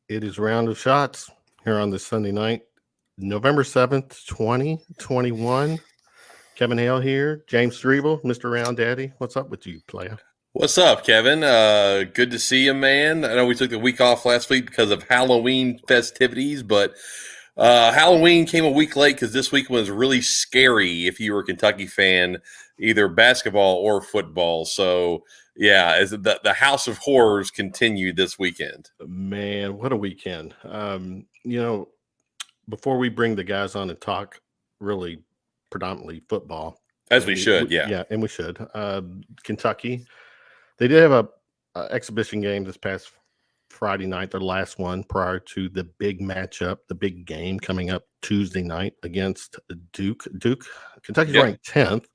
It is Round of Shots here on this Sunday night, November 7th, 2021. Kevin Hale here, James Strebel, Mr. Round Daddy. What's up with you, player? What's up, Kevin? Good to see you, man. I know we took the week off last week because of Halloween festivities, but Halloween came a week late because this week was really scary if you were a Kentucky fan, either basketball or football. So, yeah, as the House of Horrors continued this weekend. Man, what a weekend. Before we bring the guys on and talk really predominantly football. As we should, yeah. Yeah, and we should. Kentucky, they did have a exhibition game this past Friday night, their last one prior to the big matchup, the big game coming up Tuesday night against Duke. Kentucky's ranked 10th.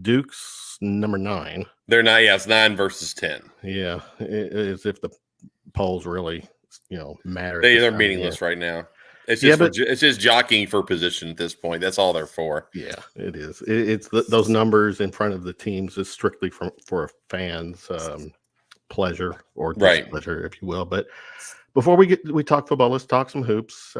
Duke's number 9. They're not, it's 9 versus 10. Yeah, as if the polls really, matter. They're meaningless right now. It's just it's just jockeying for position at this point. That's all they're for. Yeah, it is. It's those numbers in front of the teams is strictly for fans' pleasure or displeasure, if you will. But before we talk football, let's talk some hoops.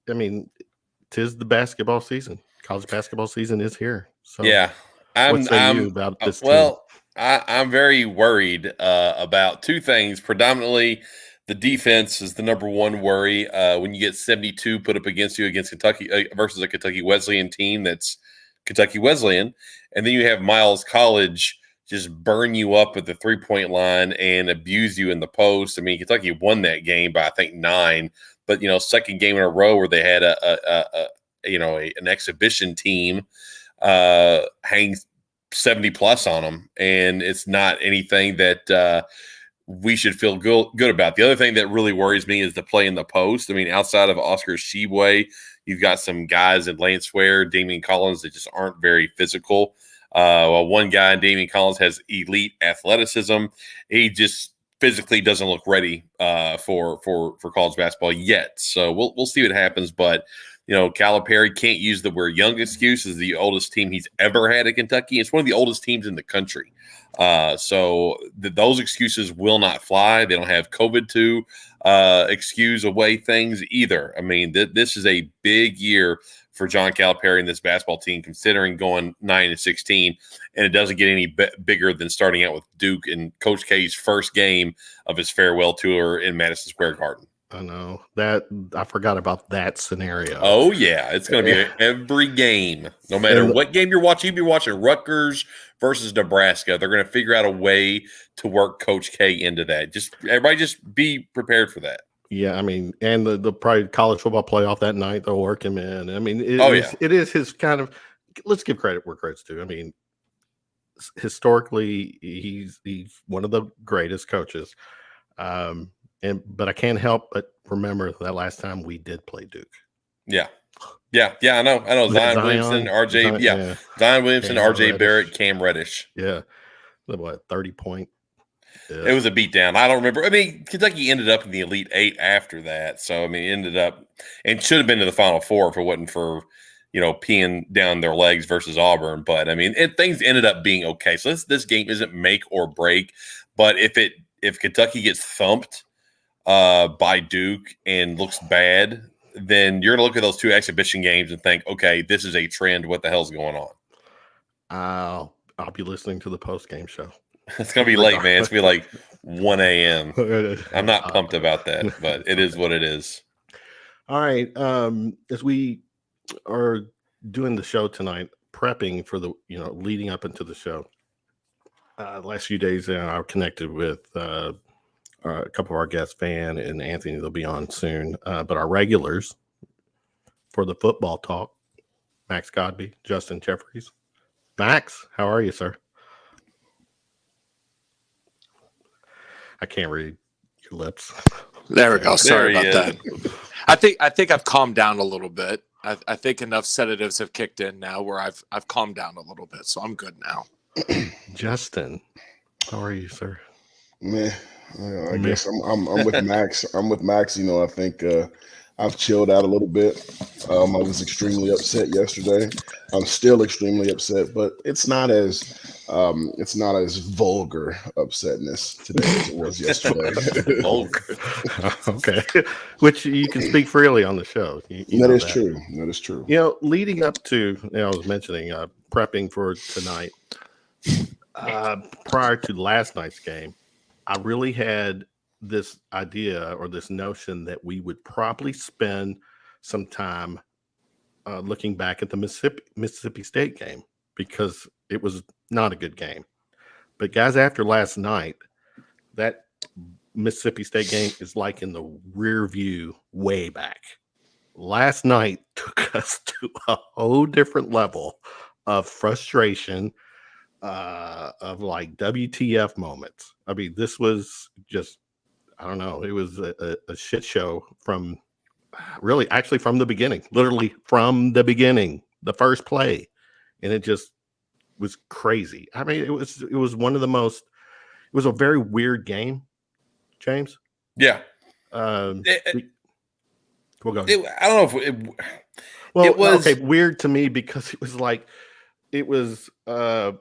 Tis the basketball season. College basketball season is here. So yeah, what say you about this team? Well, I'm very worried about two things. Predominantly, the defense is the number one worry. When you get 72 put up against you against Kentucky versus a Kentucky Wesleyan team that's Kentucky Wesleyan, and then you have Miles College just burn you up at the 3-point line and abuse you in the post. I mean, Kentucky won that game by I think 9, but second game in a row where they had an exhibition team hang 70 plus on them, and it's not anything that we should feel good about. The other thing that really worries me is the play in the post. I mean, outside of Oscar Tshiebwe, you've got some guys in Lance Ware, Damian Collins that just aren't very physical. One guy, Damian Collins, has elite athleticism. He just physically doesn't look ready for college basketball yet. So we'll see what happens. But Calipari can't use the "we're young" excuse. Is the oldest team he's ever had at Kentucky. It's one of the oldest teams in the country. So those excuses will not fly. They don't have COVID to excuse away things either. I mean, this is a big year for John Calipari and this basketball team, considering going 9-16, and it doesn't get any bigger than starting out with Duke in Coach K's first game of his farewell tour in Madison Square Garden. I know that I forgot about that scenario. Oh yeah, it's going to be every game, no matter what game you're watching. You'd be watching Rutgers versus Nebraska. They're going to figure out a way to work Coach K into that. Everybody just be prepared for that. Yeah, I mean, and the probably college football playoff that night, they'll work him in. I mean, it is his kind of. Let's give credit where credit's due. I mean, historically, he's one of the greatest coaches. But I can't help but remember that last time we did play Duke. Yeah, I know. Zion Williamson, RJ, Zion Williamson, RJ Barrett, Cam Reddish. Yeah, what 30-point. Yeah. It was a beatdown. I don't remember. I mean, Kentucky ended up in the Elite 8 after that. So, I mean, ended up and should have been to the Final Four if it wasn't for, peeing down their legs versus Auburn. But, I mean, things ended up being okay. So, this game isn't make or break. But if Kentucky gets thumped by Duke and looks bad, then you're going to look at those two exhibition games and think, okay, this is a trend. What the hell's going on? I'll be listening to the post-game show. It's going to be late, man. It's going to be like 1 a.m. I'm not pumped about that, but it is what it is. All right. As we are doing the show tonight, prepping for the, leading up into the show, the last few days I connected with a couple of our guests, Van and Anthony. They'll be on soon. But our regulars for the football talk, Max Godby, Justin Jeffries. Max, how are you, sir? I can't read your lips. There we go. Sorry about that. I think I've calmed down a little bit. I think enough sedatives have kicked in now where I've calmed down a little bit, so I'm good now. Justin, how are you, sir? Man, I guess I'm with Max. I'm with Max. I think I've chilled out a little bit. I was extremely upset yesterday. I'm still extremely upset, but it's not as vulgar upsetness today as it was yesterday. Vulgar. Okay, which you can speak freely on the show. That is true. That is true. You know, leading up to, I was mentioning prepping for tonight. Prior to last night's game, I really had this idea or this notion that we would probably spend some time looking back at the Mississippi State game because it was not a good game. But guys, after last night, that Mississippi State game is like in the rear view way back. Last night took us to a whole different level of frustration, of like WTF moments. I mean, this was just, I don't know, it was a shit show from actually from the beginning, literally from the beginning, the first play. And it just was crazy. I mean, it was one of the most, it was a very weird game, James. Yeah. We'll go. I don't know if it, well, it was okay, weird to me because it was like, it was a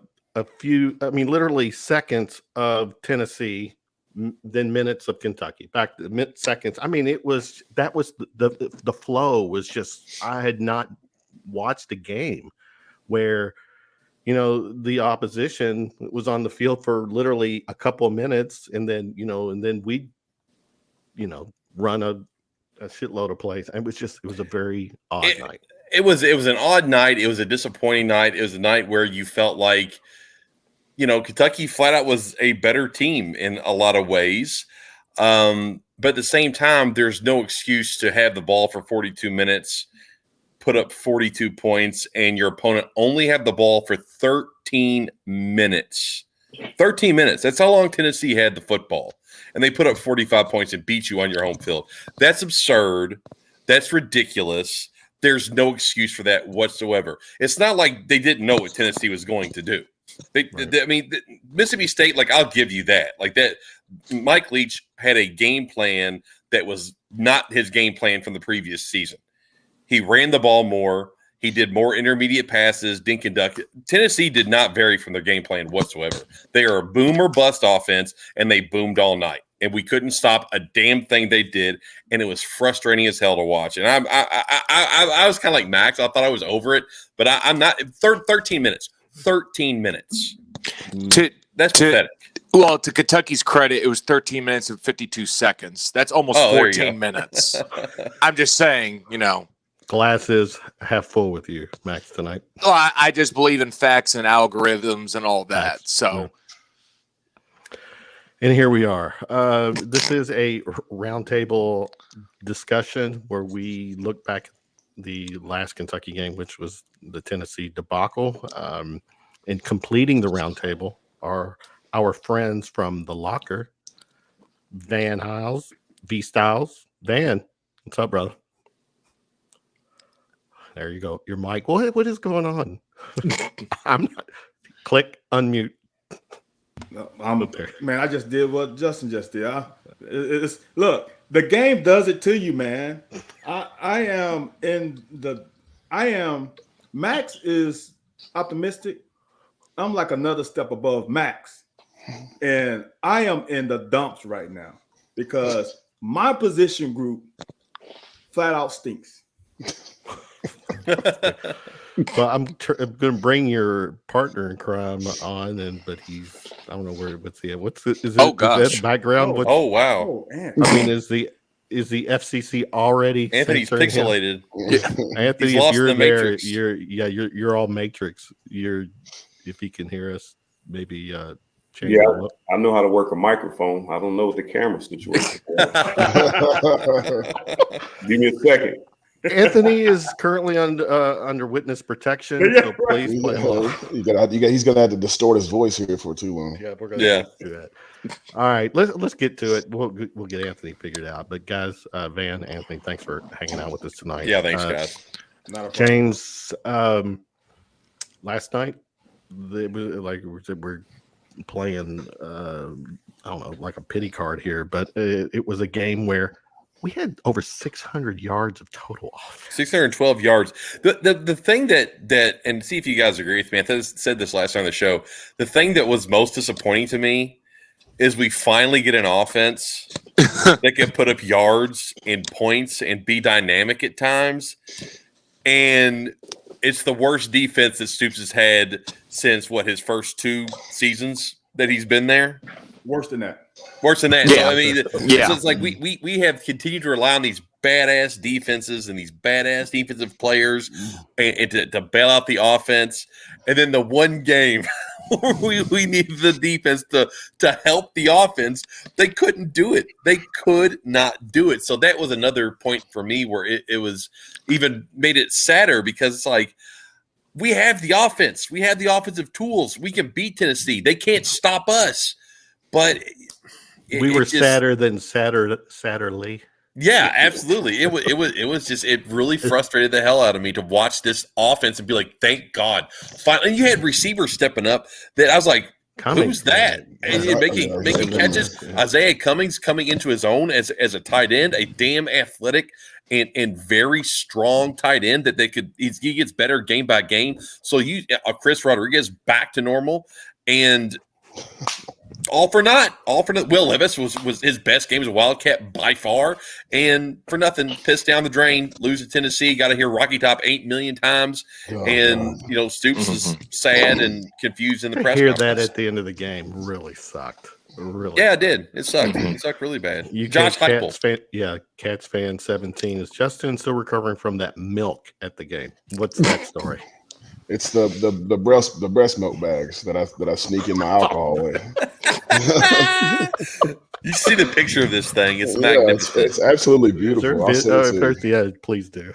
few, I mean, literally seconds of Tennessee, then minutes of Kentucky, back to seconds. I mean, that was the flow was just, I had not watched a game where, you know, the opposition was on the field for literally a couple of minutes and then we, run a shitload of plays. It was a very odd night. It was an odd night. It was a disappointing night. It was a night where you felt like, Kentucky flat out was a better team in a lot of ways. But at the same time, there's no excuse to have the ball for 42 minutes, put up 42 points, and your opponent only have the ball for 13 minutes. 13 minutes. That's how long Tennessee had the football. And they put up 45 points and beat you on your home field. That's absurd. That's ridiculous. There's no excuse for that whatsoever. It's not like they didn't know what Tennessee was going to do. I mean, Mississippi State, like, I'll give you that. Like that, Mike Leach had a game plan that was not his game plan from the previous season. He ran the ball more. He did more intermediate passes, dink and duck. Tennessee did not vary from their game plan whatsoever. They are a boom or bust offense, and they boomed all night. And we couldn't stop a damn thing they did, and it was frustrating as hell to watch. And I was kind of like Max. I thought I was over it, but I'm not. 13 minutes. 13 minutes. That's pathetic. Well, to Kentucky's credit, it was 13 minutes and 52 seconds. That's almost 14 minutes. I'm just saying, Glass is half full with you, Max, tonight. Well, I just believe in facts and algorithms and all that. So, and here we are. This is a roundtable discussion where we look back at the last Kentucky game, which was the Tennessee debacle. And completing the roundtable are our friends from the locker, Van Hiles, V Styles. Van, what's up, brother? There you go. Your mic. What is going on? I'm not. Click unmute. No, man, I just did what Justin just did. Look, the game does it to you, man. Max is optimistic. I'm like another step above Max. And I am in the dumps right now because my position group flat out stinks. Well, I'm going to bring your partner in crime on, but he's, I don't know what's that background? Oh wow! I mean, is the FCC already? Anthony's pixelated. Anthony, if you're there, you're all Matrix. If he can hear us, maybe change. Yeah, I know how to work a microphone. I don't know what the camera situation is. Give me a second. Anthony is currently under witness protection, so please play along. He's gonna have to distort his voice here for too long. Yeah, we're gonna do that. All right, let's get to it. We'll get Anthony figured out. But guys, Van, Anthony, thanks for hanging out with us tonight. Yeah, thanks, guys. James, last night we're playing I don't know, like a pity card here, but it was a game where We had over 600 yards of total offense. 612 yards. The thing that and see if you guys agree with me. I said this last time on the show. The thing that was most disappointing to me is we finally get an offense that can put up yards and points and be dynamic at times. And it's the worst defense that Stoops has had since his first 2 seasons that he's been there. Worse than that. Worse than that. Yeah. So, I mean, Yeah. so it's like we have continued to rely on these badass defenses and these badass defensive players and to bail out the offense. And then the one game we needed the defense to help the offense, they couldn't do it. They could not do it. So that was another point for me where it was even made it sadder because it's like, we have the offense. We have the offensive tools. We can beat Tennessee. They can't stop us. But we were sadder than Satterly. Yeah, absolutely. It was just it really frustrated the hell out of me to watch this offense and be like, thank God. Finally, and you had receivers stepping up that I was like, who's that? And making catches. Isaiah Cummings coming into his own as a tight end, a damn athletic and very strong tight end that he gets better game by game. So Chris Rodriguez back to normal and all for naught. Will Levis was his best game as a Wildcat by far, and for nothing, pissed down the drain, lose to Tennessee. Got to hear Rocky Top 8 million times, Stoops is sad and confused in the press conference. That at the end of the game really sucked. Really, yeah, it did. It sucked. It sucked really bad. Josh Heupel. Cats fan 17 is Justin still recovering from that milk at the game. What's that story? It's the breast milk bags that I sneak in my alcohol with. You see the picture of this thing? It's magnificent. It's absolutely beautiful. Yeah, please do.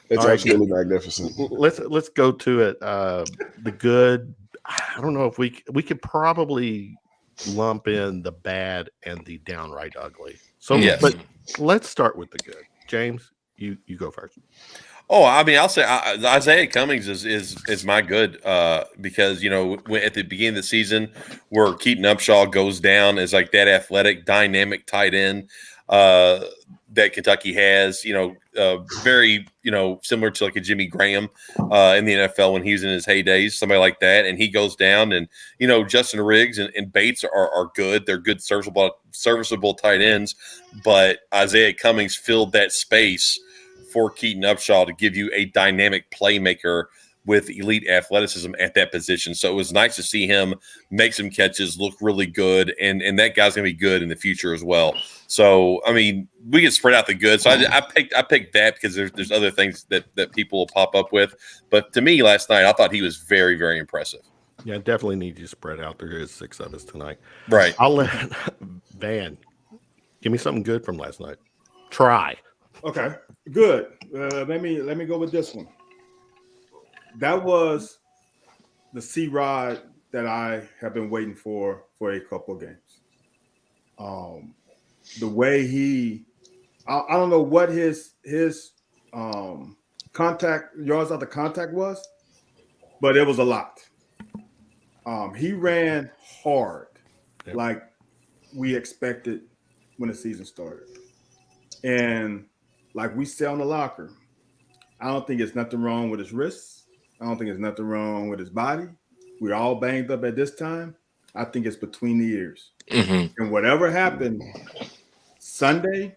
It's absolutely magnificent. Let's go to it. The good. I don't know if we could probably lump in the bad and the downright ugly. So, yes. But let's start with the good. James, you go first. Oh, I mean, I'll say Isaiah Cummings is my good because, at the beginning of the season where Keaton Upshaw goes down as like that athletic, dynamic tight end that Kentucky has, very, similar to like a Jimmy Graham in the NFL when he was in his heydays, somebody like that. And he goes down and, Justin Riggs and Bates are good. They're good serviceable tight ends. But Isaiah Cummings filled that space for Keaton Upshaw to give you a dynamic playmaker with elite athleticism at that position. So it was nice to see him make some catches, look really good, and that guy's going to be good in the future as well. So, I mean, we can spread out the good. So I picked that because there's other things that people will pop up with. But to me, last night, I thought he was very, very impressive. Yeah, definitely need you spread out. There is 6 of us tonight. Right. I'll let Van give me something good from last night. Try. Okay, good. Let me go with this one. That was the C-Rod that I have been waiting for a couple of games. The way I don't know what his contact yards after contact was, but it was a lot. He ran hard, like we expected when the season started, and like we say on the locker, I don't think it's nothing wrong with his wrists. I don't think there's nothing wrong with his body. We're all banged up at this time. I think it's between the ears. Mm-hmm. And whatever happened Sunday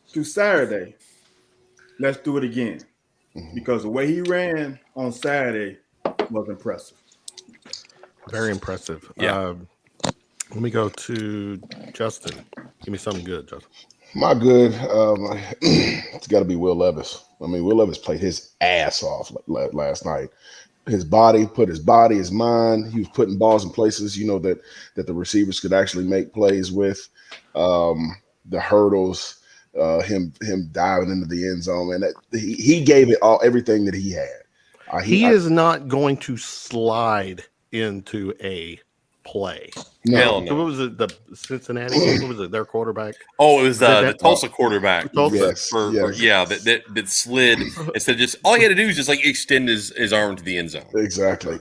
through Saturday, let's do it again. Mm-hmm. Because the way he ran on Saturday was impressive. Very impressive. Yeah. Let me go to Justin. Give me something good, Justin. My good, it's got to be Will Levis. I mean, Will Levis played his ass off last night. His body, his mind. He was putting balls in places, that the receivers could actually make plays with. The hurdles, him diving into the end zone, and he gave it everything that he had. He is not going to slide into a play. Hell So no. what was it? The Cincinnati game? What was it? Their quarterback? Oh, it was Did the that- Tulsa quarterback. Tulsa. Yes. That slid. Instead of just all he had to do was just like extend his arm to the end zone. Exactly.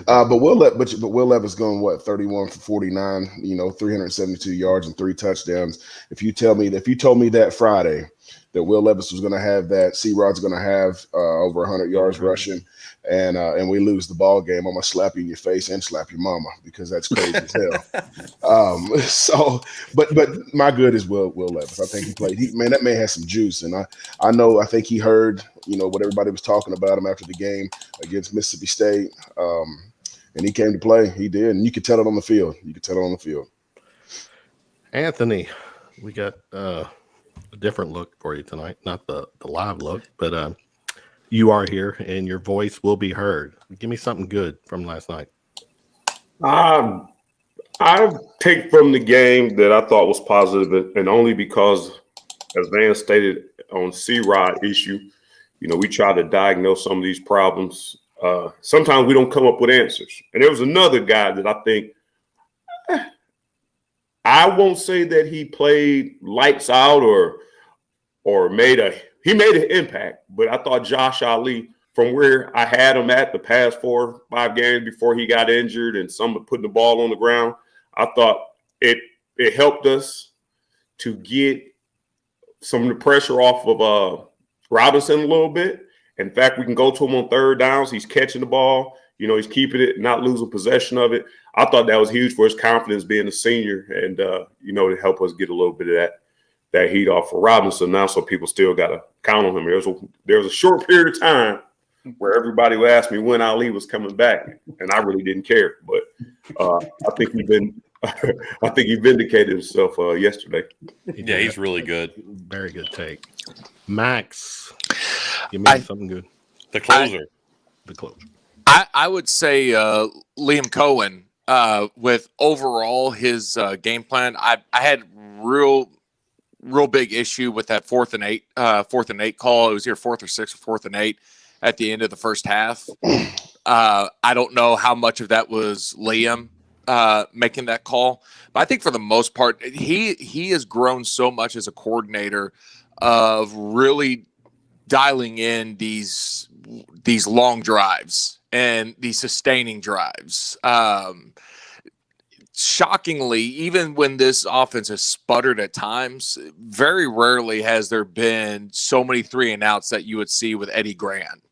But Will Levis going 31 for 49, 372 yards and 3 touchdowns. If you told me that Friday that Will Levis was going to have that, C-Rod's going to have over 100 yards rushing, and we lose the ball game, I'm going to slap you in your face and slap your mama, because that's crazy as hell. But my good is Will Levis. I think he played. That man has some juice, and I think he heard what everybody was talking about him after the game against Mississippi State, and he came to play. He did, and you could tell it on the field. Anthony, we got a different look for you tonight, not the live look, but you are here and your voice will be heard. Give me something good from last night. I take from the game that I thought was positive, and only because, as Van stated on C-Rod issue, we try to diagnose some of these problems. Sometimes we don't come up with answers. And there was another guy that I think, I won't say that he played lights out or made an impact, but I thought Josh Ali, from where I had him at the past 4 or 5 games before he got injured and some putting the ball on the ground, I thought it helped us to get some of the pressure off of Robinson a little bit. In fact, we can go to him on 3rd downs. He's catching the ball. He's keeping it, not losing possession of it. I thought that was huge for his confidence being a senior and, to help us get a little bit of that heat off for Robinson now, so people still got to count on him. There was a short period of time where everybody would ask me when Ali was coming back, and I really didn't care. But I think he vindicated himself yesterday. Yeah, he's really good. Very good take. Max, give me something good. The closer. I would say Liam Cohen, with overall his game plan. I had real big issue with that 4th and 8 call. It was either 4th or 6th or 4th and 8 at the end of the first half. I don't know how much of that was Liam making that call, but I think for the most part, he has grown so much as a coordinator of really dialing in these long drives and these sustaining drives. Shockingly, even when this offense has sputtered at times, very rarely has there been so many 3 and outs that you would see with Eddie Grant.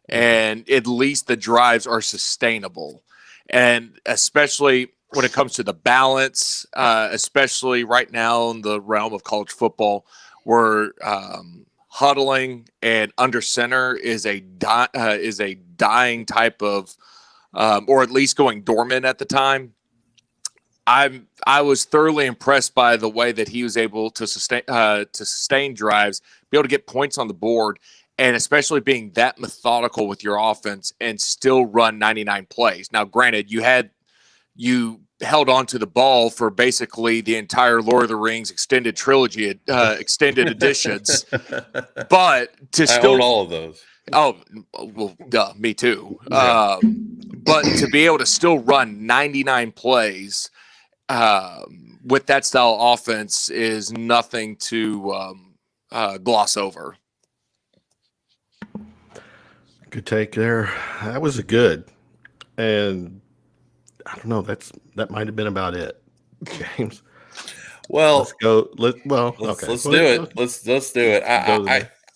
And at least the drives are sustainable. And especially when it comes to the balance, especially right now in the realm of college football, where huddling and under center is a dying type of, or at least going dormant at the time. I was thoroughly impressed by the way that he was able to sustain drives, be able to get points on the board, and especially being that methodical with your offense and still run 99 plays. Now, granted, you held on to the ball for basically the entire Lord of the Rings extended trilogy, extended editions, but to still own all of those. Oh, well, duh, me too. Yeah. But to be able to still run 99 plays with that style of offense is nothing to gloss over. Good take there. That was a good. And I don't know, that might have been about it. James. Well, let's go. Let's do it. Let's do it.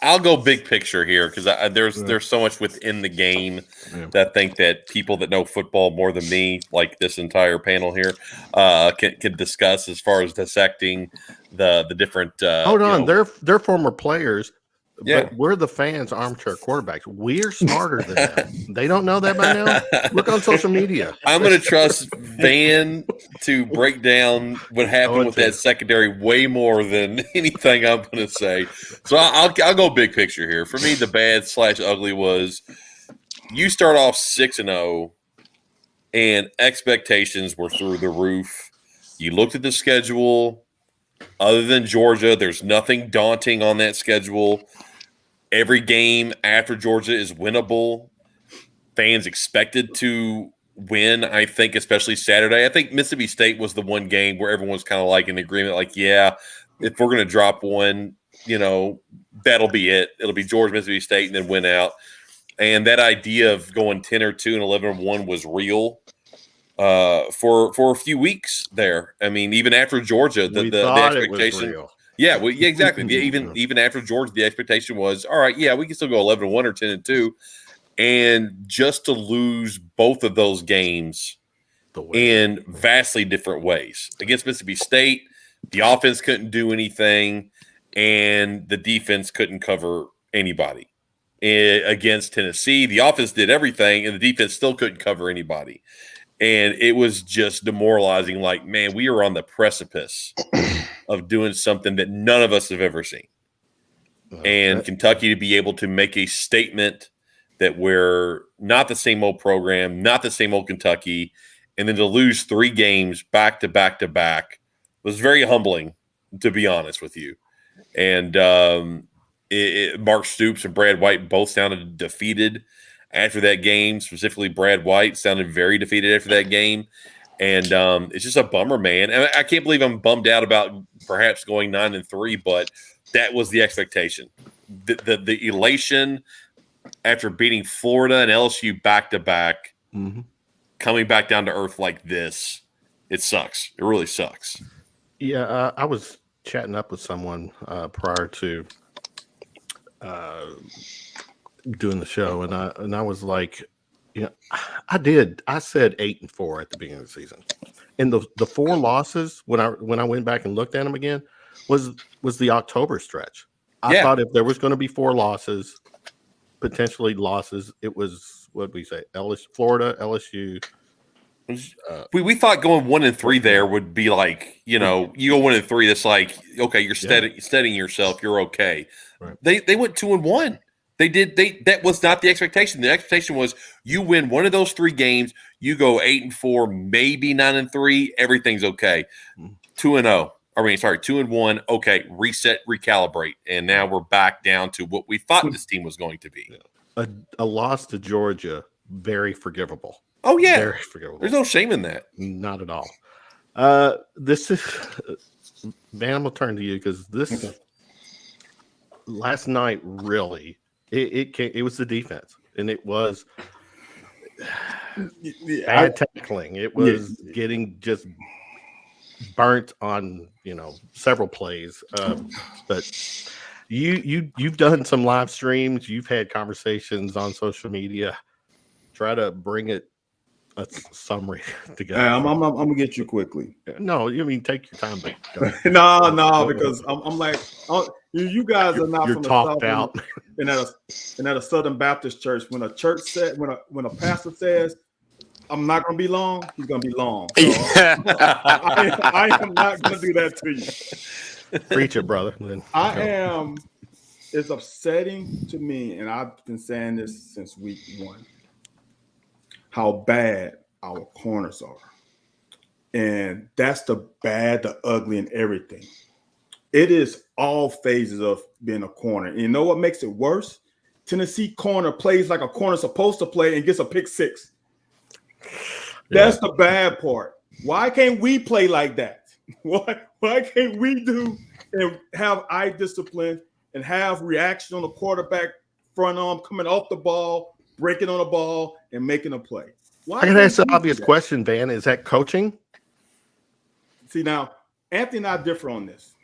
I'll go big picture here because there's so much within the game that I think that people that know football more than me, like this entire panel here, can discuss as far as dissecting the different. Hold on, they're former players. Yeah. But we're the fans, armchair quarterbacks. We're smarter than them. They don't know that by now. Look on social media. I'm going to trust Van to break down what happened with that secondary way more than anything I'm going to say. So I'll go big picture here. For me, the bad/ugly was you start off 6-0 and expectations were through the roof. You looked at the schedule. Other than Georgia, there's nothing daunting on that schedule. Every game after Georgia is winnable. Fans expected to win, I think, especially Saturday. I think Mississippi State was the one game where everyone's kind of like in agreement, like, yeah, if we're going to drop one, that'll be it. It'll be Georgia, Mississippi State, and then win out. And that idea of going 10-2 and 11-1 was real for a few weeks there. I mean, even after Georgia, the expectation. Yeah, exactly. Even after Georgia, the expectation was, all right, yeah, we can still go 11-1 or 10-2. And just to lose both of those games in vastly different ways. Against Mississippi State, the offense couldn't do anything, and the defense couldn't cover anybody. Against Tennessee, the offense did everything, and the defense still couldn't cover anybody. And it was just demoralizing. Like, man, we are on the precipice of doing something that none of us have ever seen. And Kentucky to be able to make a statement that we're not the same old program, not the same old Kentucky, and then to lose 3 games back to back to back was very humbling, to be honest with you. And Mark Stoops and Brad White both sounded defeated after that game. Specifically, Brad White sounded very defeated after that game. And it's just a bummer, man. And I can't believe I'm bummed out about perhaps going 9-3, but that was the expectation. The elation after beating Florida and LSU back-to-back, coming back down to earth like this, it sucks. It really sucks. Yeah, I was chatting up with someone prior to doing the show, and I was like, I said 8-4 at the beginning of the season, and the 4 losses when I went back and looked at them again was the October stretch. I thought if there was going to be 4 losses, potentially losses, it was, what did we say, Florida, LSU. We thought going 1-3 there would be like, you go 1-3. That's like, okay, you're steadying yourself. You're okay. Right. They went 2-1. That was not the expectation. The expectation was you win one of those 3 games, you go 8-4, maybe 9-3. Everything's okay. 2-0. 2-1. Okay, reset, recalibrate, and now we're back down to what we thought this team was going to be. A loss to Georgia, very forgivable. Oh yeah, very forgivable. There's no shame in that. Not at all. This is, man, I'm gonna turn to you because this last night really it was the defense, and it was bad tackling. It was getting just burnt on several plays. But you've done some live streams. You've had conversations on social media. Try to bring a summary together. I'm gonna get you quickly. No, take your time. No, because I'm like, you guys are not you're from the talked South. Out. And at a Southern Baptist church, when a church said, when a pastor says, "I'm not gonna be long," he's gonna be long. So I am not gonna do that to you. Preach it, brother. It's upsetting to me, and I've been saying this since week 1. How bad our corners are. And that's the bad, the ugly, and everything. It is all phases of being a corner. And you know what makes it worse? Tennessee corner plays like a corner's supposed to play and gets a pick 6. That's the bad part. Why can't we play like that? Why can't we do and have eye discipline and have reaction on the quarterback front arm coming off the ball, breaking on the ball, and making a play? I can ask the obvious question, Van. Is that coaching? See, now, Anthony and I differ on this.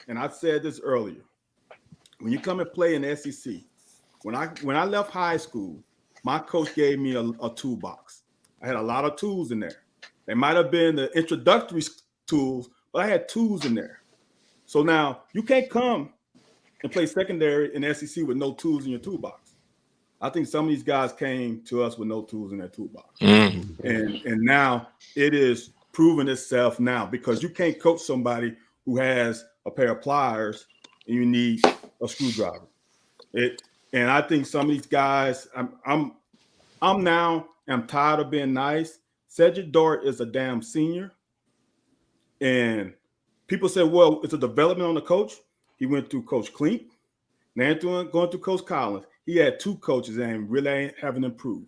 And I said this earlier. When you come and play in the SEC, when I left high school, my coach gave me a toolbox. I had a lot of tools in there. They might have been the introductory tools, but I had tools in there. So now you can't come and play secondary in the SEC with no tools in your toolbox. I think some of these guys came to us with no tools in their toolbox. And now it is proven itself now, because you can't coach somebody who has a pair of pliers and you need a screwdriver. And I think some of these guys, I'm tired of being nice. Cedric Dort is a damn senior. And people say, well, it's a development on the coach. He went through Coach Klink. Now going through Coach Collins. He had 2 coaches and really haven't improved.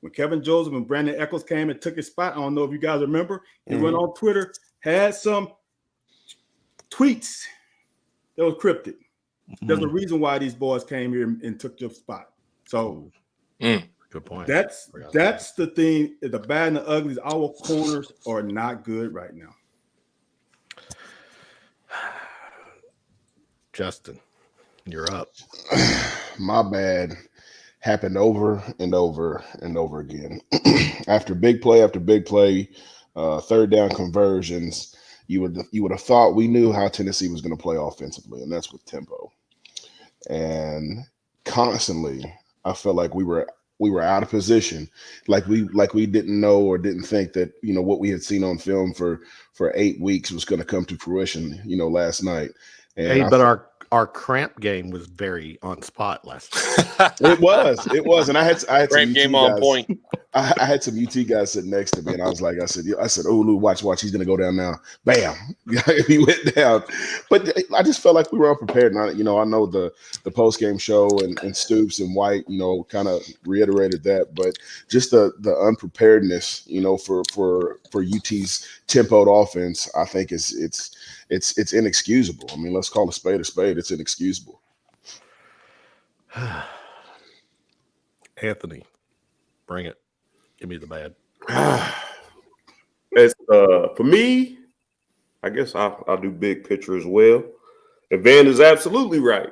when Kevin Joseph and Brandon Echols came and took his spot. I don't know if you guys remember. He went on Twitter, had some tweets that was cryptic. There's a reason why these boys came here and took your spot. So good point. That's the thing. The bad and the ugly. Our corners are not good right now. Justin, you're up. My bad happened over and over and over again. After big play after big play, third down conversions, you would have thought we knew how Tennessee was going to play offensively, and that's with tempo. And constantly, I felt like we were out of position, like we didn't know or didn't think that what we had seen on film for 8 weeks was going to come to fruition. Last night. And but our cramp game was very on spot last night. It was, and I had Cramp game on point. I had some UT guys sitting next to me, and I said, "Oh, Lou, watch, he's gonna go down now." Bam, he went down. But I just felt like we were unprepared. And I know the post game show and Stoops and White, kind of reiterated that, but just the unpreparedness, for UT's tempoed offense, I think it's inexcusable. I mean, let's call a spade a spade. It's inexcusable. Anthony, bring it. Give me the bad. It's for me, I guess I'll do big picture as well. And Van is absolutely right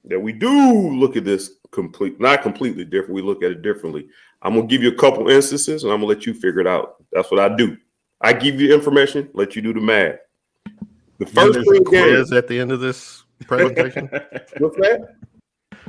that we do look at this not completely different. We look at it differently. I'm gonna give you a couple instances, and I'm gonna let you figure it out. That's what I do. I give you information, let you do the math. The first quiz at the end of this presentation. What's that?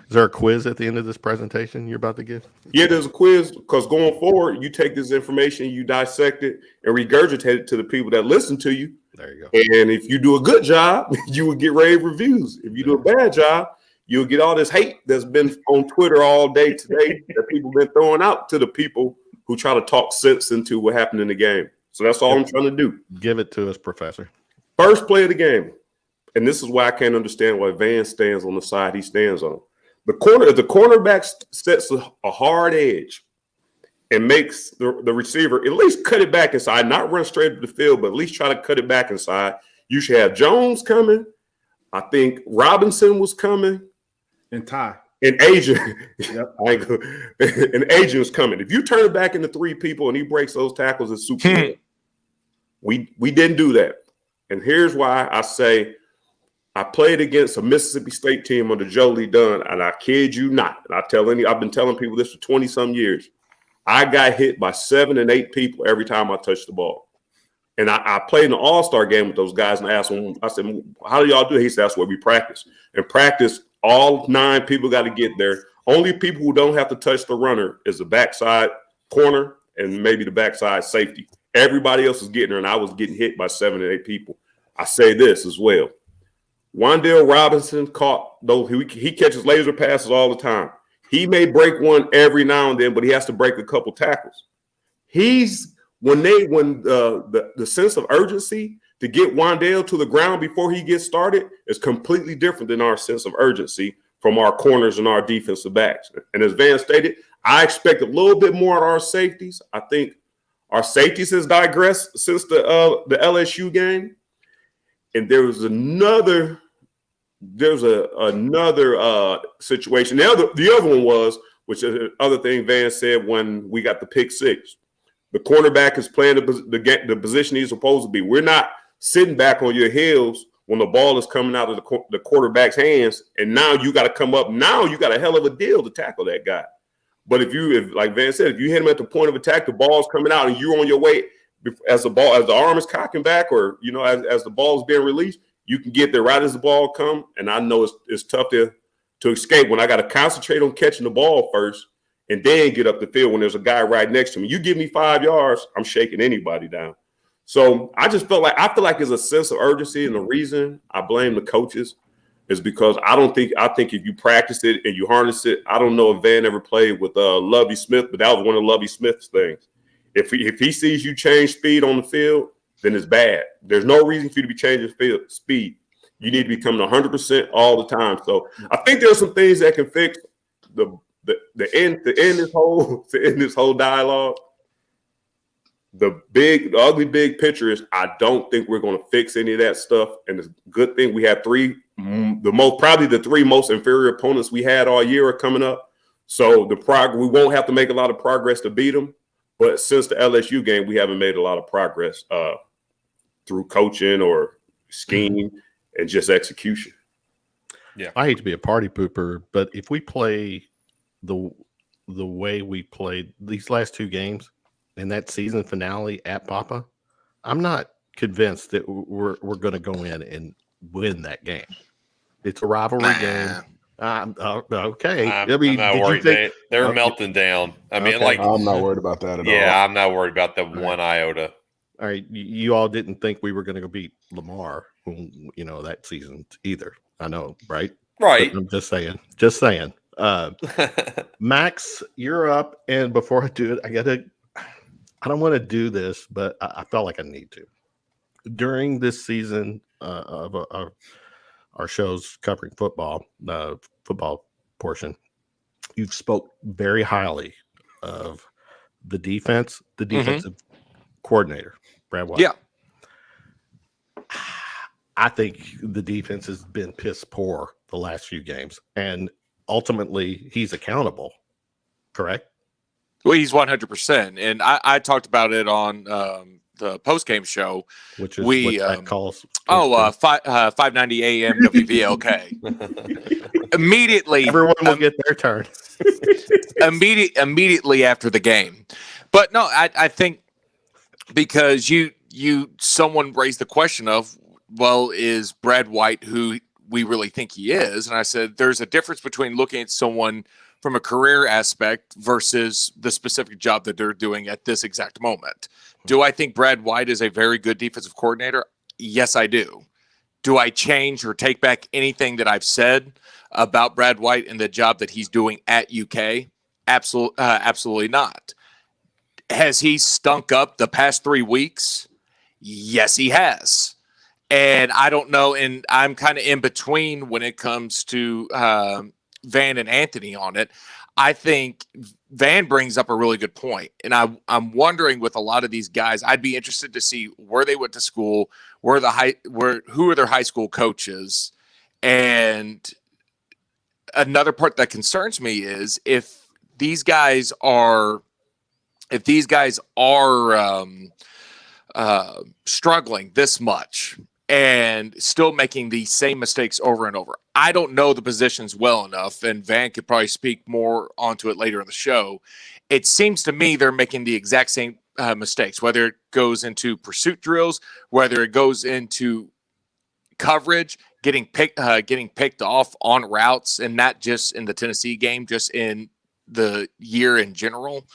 Is there a quiz at the end of this presentation you're about to give? Yeah, there's a quiz because going forward, you take this information, you dissect it, and regurgitate it to the people that listen to you. There you go. And if you do a good job, you will get rave reviews. If you do a bad job, you'll get all this hate that's been on Twitter all day today that people been throwing out to the people who try to talk sense into what happened in the game. So that's all I'm trying to do. Give it to us, Professor. First play of the game. And this is why I can't understand why Van stands on the side he stands on. The cornerback sets a hard edge and makes the receiver at least cut it back inside, not run straight to the field, but at least try to cut it back inside. You should have Jones coming. I think Robinson was coming. And Ty. And Agent. Yep. And Agent was coming. If you turn it back into three people and he breaks those tackles, it's super. We didn't do that. And here's why I say I played against a Mississippi State team under Joe Lee Dunn, and I kid you not. And I've been telling people this for 20-some years. I got hit by 7 and 8 people every time I touched the ball. And I played in an all-star game with those guys, and I asked them, I said, how do y'all do it? He said, that's where we practice. And practice, all 9 people got to get there. Only people who don't have to touch the runner is the backside corner and maybe the backside safety. Everybody else is getting there, and I was getting hit by 7 and 8 people. I say this as well. Wandale Robinson caught, though he catches laser passes all the time. He may break one every now and then, but he has to break a couple tackles. When the sense of urgency to get Wandale to the ground before he gets started is completely different than our sense of urgency from our corners and our defensive backs. And as Van stated, I expect a little bit more at our safeties. I think our safeties has digressed since the LSU game. And there was another situation. The other one was, which is the other thing Van said when we got the pick six. The cornerback is playing the position he's supposed to be. We're not sitting back on your heels when the ball is coming out of the quarterback's hands, and now you got to come up. Now you got a hell of a deal to tackle that guy. But if like Van said, if you hit him at the point of attack, the ball's coming out, and you're on your way as the arm is cocking back, or as the ball is being released, you can get there right as the ball come. And I know it's tough to escape when I got to concentrate on catching the ball first and then get up the field when there's a guy right next to me. You give me 5 yards, I'm shaking anybody down. So I feel like there's a sense of urgency, and the reason I blame the coaches is because I think if you practice it and you harness it, I don't know if Van ever played with Lovie Smith, but that was one of Lovie Smith's things. If he sees you change speed on the field, then it's bad. There's no reason for you to be changing speed. You need to be coming 100% all the time. So I think there's some things that can fix the end this whole dialogue. The ugly big picture is I don't think we're going to fix any of that stuff. And it's a good thing we have probably the three most inferior opponents we had all year are coming up. So we won't have to make a lot of progress to beat them. But since the LSU game, we haven't made a lot of progress through coaching or scheme and just execution. Yeah, I hate to be a party pooper, but if we play the way we played these last two games in that season finale at Papa, I'm not convinced that we're going to go in and win that game. It's a rivalry game. Okay. I'm not worried. They're melting down. I mean, Okay. I'm not worried about that at all. Yeah, I'm not worried about the one iota. All right, you all didn't think we were going to go beat Lamar, that season either. I know, right? Right. But I'm just saying. Max, you're up, and before I do it, I don't want to do this, but I felt like I need to. During this season of our shows covering football portion, you've spoke very highly of the defensive coordinator, Brad White. Yeah. I think the defense has been piss poor the last few games, and ultimately he's accountable, correct? Well, he's 100%. And I talked about it on the post-game show. Which is what that calls. 590 AM WVLK. Immediately. Everyone will get their turn. Immediately after the game. But no, I think because someone raised the question of, well, is Brad White who we really think he is? And I said, there's a difference between looking at someone from a career aspect versus the specific job that they're doing at this exact moment. Do I think Brad White is a very good defensive coordinator? Yes, I do. Do I change or take back anything that I've said about Brad White and the job that he's doing at UK? Absolutely not. Has he stunk up the past 3 weeks? Yes, he has. And I don't know, and I'm kind of in between when it comes to Van and Anthony on it. I think Van brings up a really good point. And I'm wondering with a lot of these guys, I'd be interested to see where they went to school, who are their high school coaches. And another part that concerns me is if these guys are struggling this much and still making the same mistakes over and over. I don't know the positions well enough, and Van could probably speak more onto it later in the show. It seems to me they're making the exact same mistakes, whether it goes into pursuit drills, whether it goes into coverage, getting picked off on routes, and not just in the Tennessee game, just in the year in general.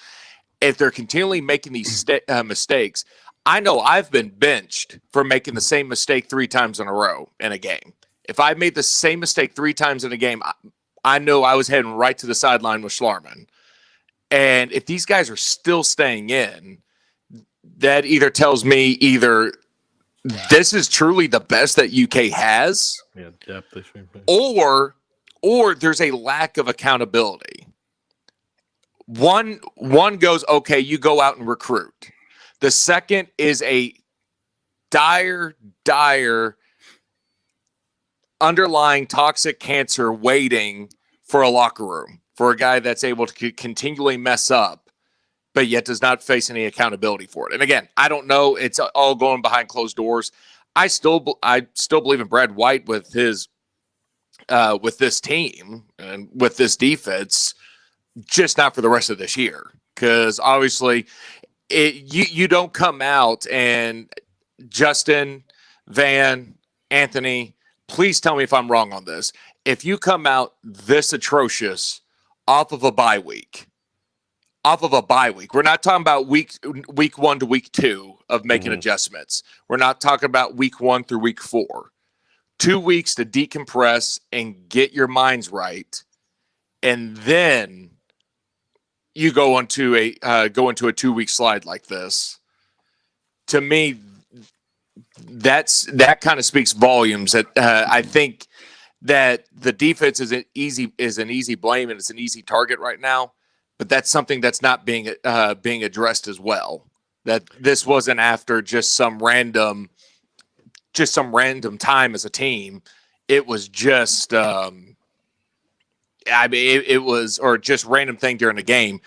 If they're continually making these mistakes, I know I've been benched for making the same mistake 3 times in a row in a game. If I made the same mistake 3 times in a game, I know I was heading right to the sideline with Schlarman. And if these guys are still staying in, that either tells me this is truly the best that UK has, or there's a lack of accountability. One goes, okay, you go out and recruit. The second is a dire underlying toxic cancer waiting for a locker room, for a guy that's able to continually mess up, but yet does not face any accountability for it. And again, I don't know. It's all going behind closed doors. I still believe in Brad White with his with this team and with this defense, just not for the rest of this year. Because obviously, you don't come out and Justin, Van, Anthony, please tell me if I'm wrong on this. If you come out this atrocious off of a bye week, we're not talking about week 1 to week 2 of making adjustments. We're not talking about week 1 through week 4. 2 weeks to decompress and get your minds right, and then you go into a 2-week slide like this. To me, that kind of speaks volumes. That I think that the defense is an easy blame and it's an easy target right now, but that's something that's not being addressed as well. That this wasn't after just some random time as a team. It was just it was or just random thing during the game.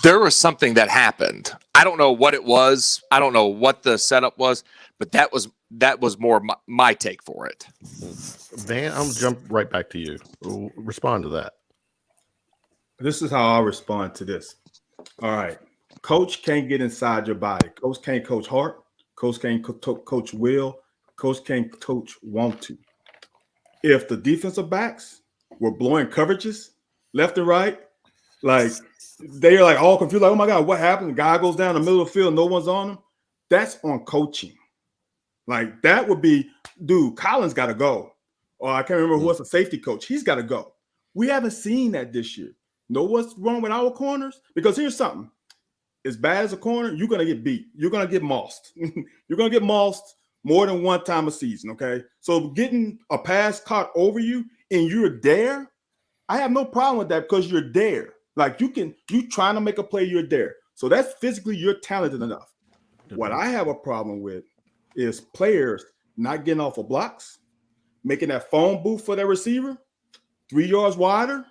There was something that happened. I don't know what it was. I don't know what the setup was, but that was more my take for it. Van, I'm gonna jump right back to you. Respond to that. This is how I'll respond to this. All right. Coach can't get inside your body. Coach can't coach heart. Coach can't coach will. Coach can't coach want to. If the defensive backs were blowing coverages left and right, like they are like all confused, like, oh my God, what happened? The guy goes down the middle of the field, no one's on him. That's on coaching. Like that would be, dude, Collins got to go. Or I can't remember who was the safety coach. He's got to go. We haven't seen that this year. Know what's wrong with our corners? Because here's something. As bad as a corner, you're going to get beat. You're going to get mossed. You're going to get mossed more than one time a season, okay? So getting a pass caught over you and you're there, I have no problem with that because you're there. Like you trying to make a play, you're there. So that's physically you're talented enough. What I have a problem with is players not getting off of blocks, making that phone booth for their receiver 3 yards wider.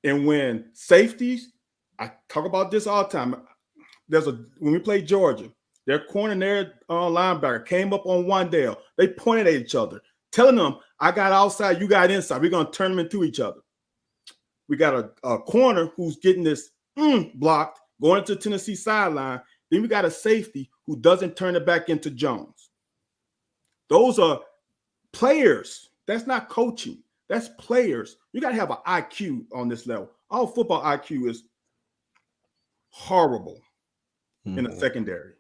And when safeties, I talk about this all the time. When we played Georgia, their corner and their linebacker came up on Wandale. They pointed at each other, telling them, I got outside, you got inside. We're going to turn them into each other. We got a corner who's getting this blocked, going to the Tennessee sideline. Then we got a safety who doesn't turn it back into Jones. Those are players. That's not coaching. That's players. You got to have an IQ on this level. Our football IQ is horrible in the secondary.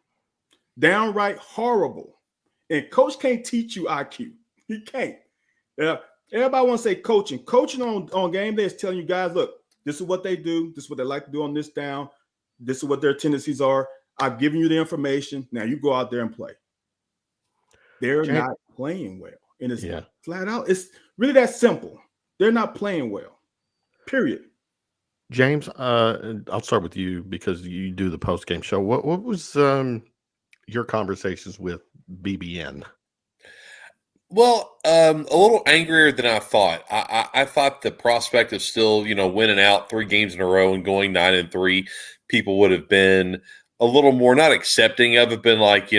Downright horrible. And coach can't teach you IQ. He can't. Yeah. Everybody wants to say coaching. Coaching on game day is telling you guys, look, this is what they do. This is what they like to do on this down. This is what their tendencies are. I've given you the information. Now you go out there and play. They're not playing well. And it's flat out. It's really that simple. They're not playing well. Period. James, I'll start with you because you do the post-game show. What was your conversations with BBN? Well, a little angrier than I thought. I thought the prospect of still, winning out 3 games in a row and going 9-3, people would have been a little more not accepting of it, been like,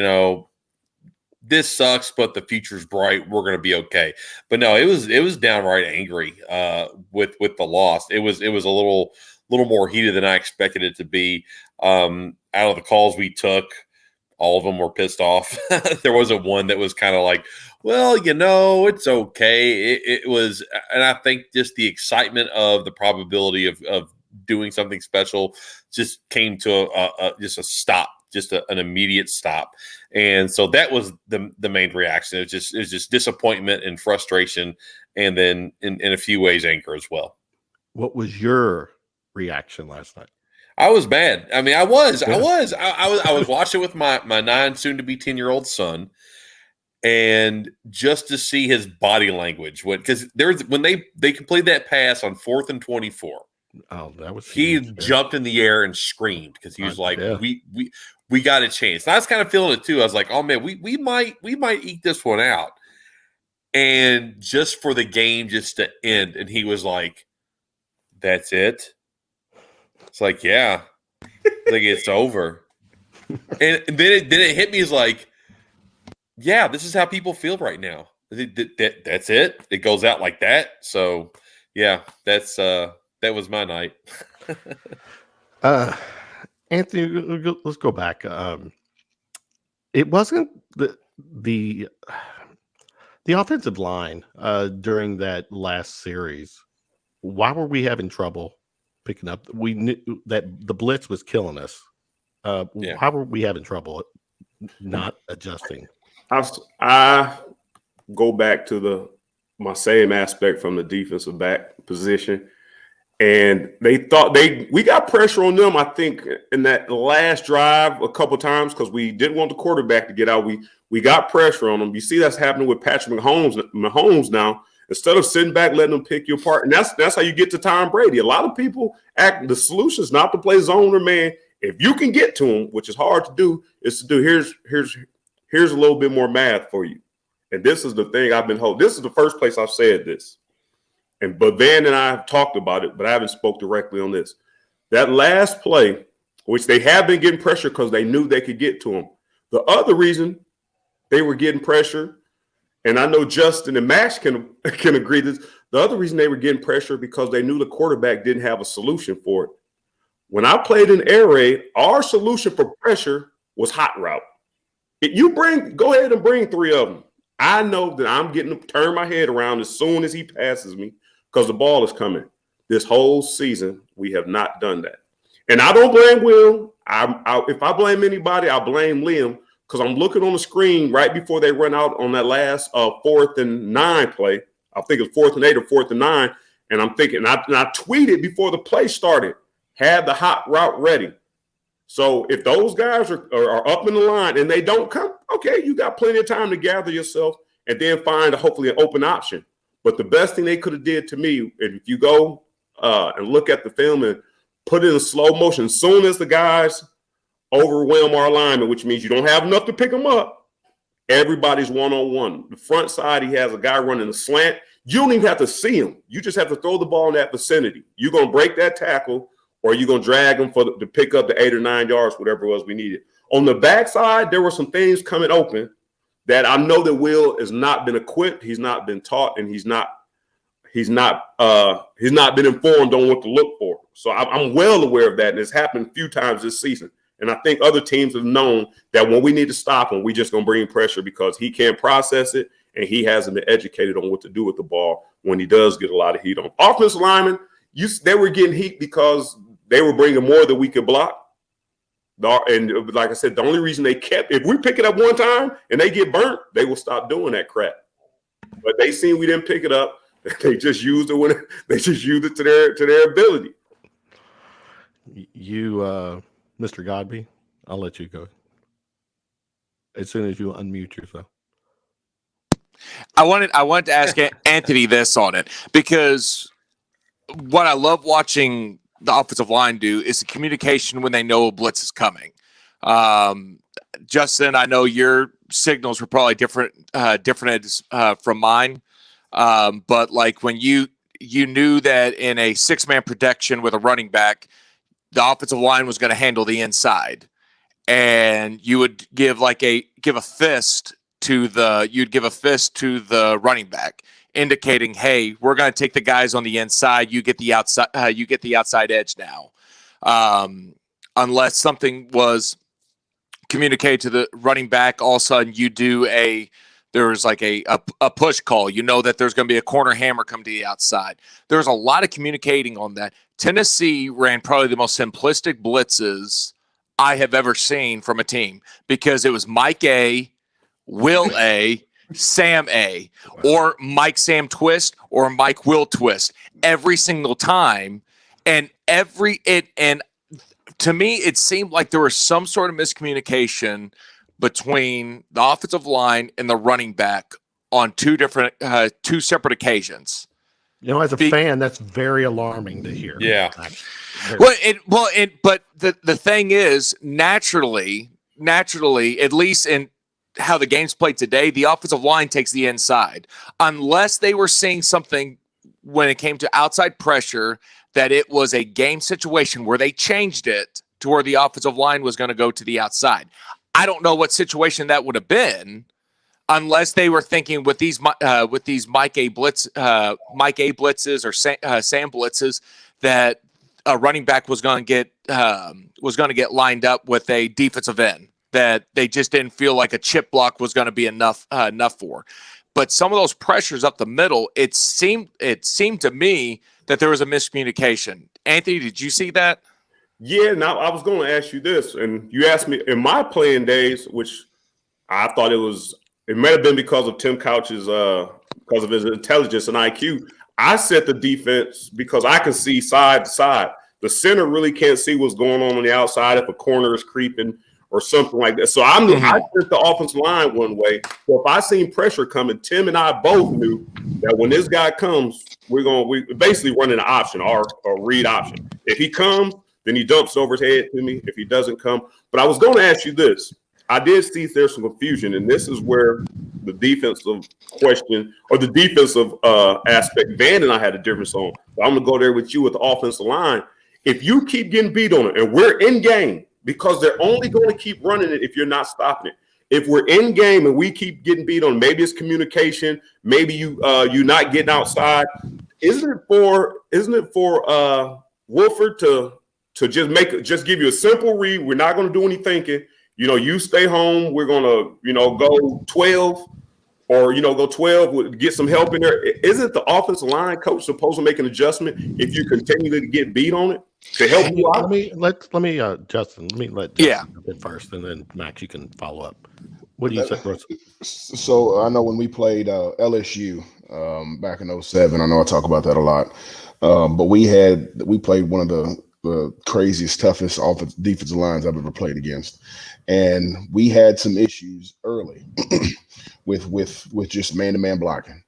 this sucks, but the future's bright. We're going to be okay. But no, it was downright angry with the loss. It was a little more heated than I expected it to be. Out of the calls we took, all of them were pissed off. There wasn't one that was kind of like, well, it's okay. It was, and I think just the excitement of the probability of doing something special just came to just a stop, just an immediate stop. And so that was the main reaction. It was just disappointment and frustration, and then in a few ways anger as well. What was your reaction last night? I was mad. I mean, I was watching with my 9, soon to be 10-year-old son, and just to see his body language, because when they completed that pass on 4th and 24. Oh, that was he huge, jumped in the air and screamed because he was like, yeah. we got a chance. And I was kind of feeling it too. I was like, oh man, we might eat this one out. And just for the game just to end, and he was like, that's it. It's like, yeah, like it's over. And then it hit me as like, yeah, this is how people feel right now. That's it. It goes out like that. So yeah, that was my night. Anthony, let's go back. It wasn't the offensive line during that last series. Why were we having trouble picking up? We knew that the blitz was killing us. Why were we having trouble not adjusting? I go back to my same aspect from the defensive back position. And they thought we got pressure on them, I think, in that last drive a couple times because we didn't want the quarterback to get out. We got pressure on them. You see that's happening with Patrick Mahomes now. instead of sitting back, letting them pick you apart. And that's how you get to Tom Brady. A lot of people act the solution is not to play zone or man. If you can get to him, which is hard to do, is to do here's a little bit more math for you. And this is the thing I've been holding. This is the first place I've said this. But Van and I have talked about it, but I haven't spoke directly on this. That last play, which they have been getting pressure because they knew they could get to him. The other reason they were getting pressure, and I know Justin and Max can agree this, the other reason they were getting pressure because they knew the quarterback didn't have a solution for it. When I played in air raid, our solution for pressure was hot route. If you go ahead and bring 3 of them. I know that I'm getting to turn my head around as soon as he passes me because the ball is coming. This whole season, we have not done that. And I don't blame Will. If I blame anybody, I blame Liam because I'm looking on the screen right before they run out on that last 4th and 9 play. I think it's 4th and 8 or 4th and 9. And I'm thinking, and I tweeted before the play started, had the hot route ready. So if those guys are up in the line and they don't come, okay, you got plenty of time to gather yourself and then find hopefully an open option. But the best thing they could have did to me, if you go and look at the film and put it in slow motion, as soon as the guys overwhelm our alignment, which means you don't have enough to pick them up, everybody's one-on-one. The front side, he has a guy running a slant. You don't even have to see him. You just have to throw the ball in that vicinity. You're going to break that tackle or you're going to drag him to pick up the 8 or 9 yards, whatever it was we needed. On the backside, there were some things coming open that I know that Will has not been equipped, he's not been taught, and he's not been informed on what to look for. So I'm well aware of that, and it's happened a few times this season. And I think other teams have known that when we need to stop him, we just going to bring pressure because he can't process it, and he hasn't been educated on what to do with the ball when he does get a lot of heat on. Offensive linemen, they were getting heat because they were bringing more than we could block. And like I said, the only reason they kept, if we pick it up one time and they get burnt, they will stop doing that crap. But they seen we didn't pick it up. They just used it when they just used it to their ability. You, Mr. Godby, I'll let you go as soon as you unmute yourself. I wanted to ask Anthony this on it because what I love watching the offensive line do is the communication when they know a blitz is coming. Justin, I know your signals were probably different from mine. But like when you knew that in a 6-man protection with a running back, the offensive line was going to handle the inside, and you would give a fist to the running back, indicating, "Hey, we're going to take the guys on the inside. You get the outside. You get the outside edge now." Unless something was communicated to the running back, all of a sudden you do there's like a push call. You know that there's going to be a corner hammer come to the outside. There's a lot of communicating on that. Tennessee ran probably the most simplistic blitzes I have ever seen from a team because it was Mike A, Will A, Sam A, or Mike Sam twist or Mike Will twist every single time. And to me, it seemed like there was some sort of miscommunication between the offensive line and the running back on two separate occasions. You know, as a fan, that's very alarming to hear. Yeah. But the thing is, naturally, at least in how the game's played today, the offensive line takes the inside. Unless they were seeing something when it came to outside pressure, that it was a game situation where they changed it to where the offensive line was going to go to the outside. I don't know what situation that would have been, unless they were thinking with these Mike A blitzes or Sam blitzes that a running back was going to get lined up with a defensive end that they just didn't feel like a chip block was going to be enough for. But some of those pressures up the middle, it seemed to me that there was a miscommunication. Anthony, did you see that? Yeah, now I was going to ask you this, and you asked me in my playing days, which I thought it may have been because of Tim Couch's because of his intelligence and IQ. I set the defense because I can see side to side. The center really can't see what's going on the outside if a corner is creeping or something like that. So I sent the offensive line one way. So if I seen pressure coming, Tim and I both knew that when this guy comes, we basically running an option or read option. If he comes, then he dumps over his head to me. If he doesn't come, but I was going to ask you this. I did see there's some confusion, and this is where the defensive question or the defensive aspect, Van and I had a difference on. So I'm going to go there with you with the offensive line. If you keep getting beat on it, and we're in game, because they're only going to keep running it if you're not stopping it. If we're in game and we keep getting beat on, maybe it's communication, maybe you're not getting outside. Isn't it for Wolford to just give you a simple read? We're not going to do any thinking. You stay home. We're going to, go 12 or, go 12, get some help in there. Isn't the offensive line coach supposed to make an adjustment if you continue to get beat on it to help you out? Justin, let me let Justin jump in first, and then Max, you can follow up. What do you say, Russ? So I know when we played LSU back in 2007, I know I talk about that a lot, but we played one of the craziest, toughest defensive lines I've ever played against. And we had some issues early with just man-to-man blocking.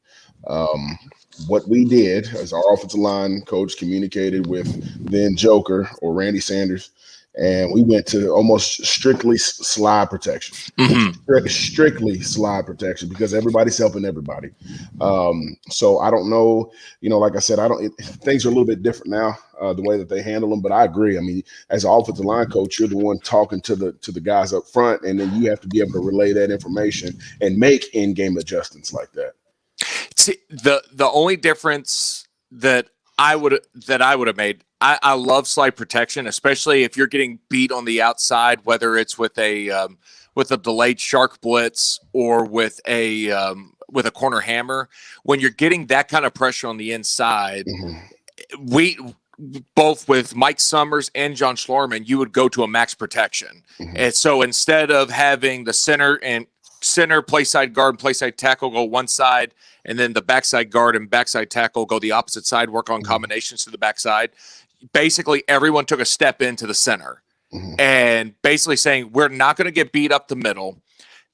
What we did as our offensive line coach communicated with then Joker or Randy Sanders, and we went to almost strictly slide protection. Strictly slide protection, because everybody's helping everybody. So I don't know, like I said, things are a little bit different now, the way that they handle them, but I agree. I mean, as an offensive line coach, you're the one talking to the guys up front, and then you have to be able to relay that information and make in-game adjustments like that. See, the only difference that I would have made, I love slide protection, especially if you're getting beat on the outside, whether it's with a delayed shark blitz or with a corner hammer. When you're getting that kind of pressure on the inside, we both with Mike Summers and John Schlarman, you would go to a max protection. And so instead of having the center play side guard and play side tackle go one side, and then the backside guard and backside tackle go the opposite side, work on combinations to the backside. Basically, everyone took a step into the center and basically saying, we're not going to get beat up the middle.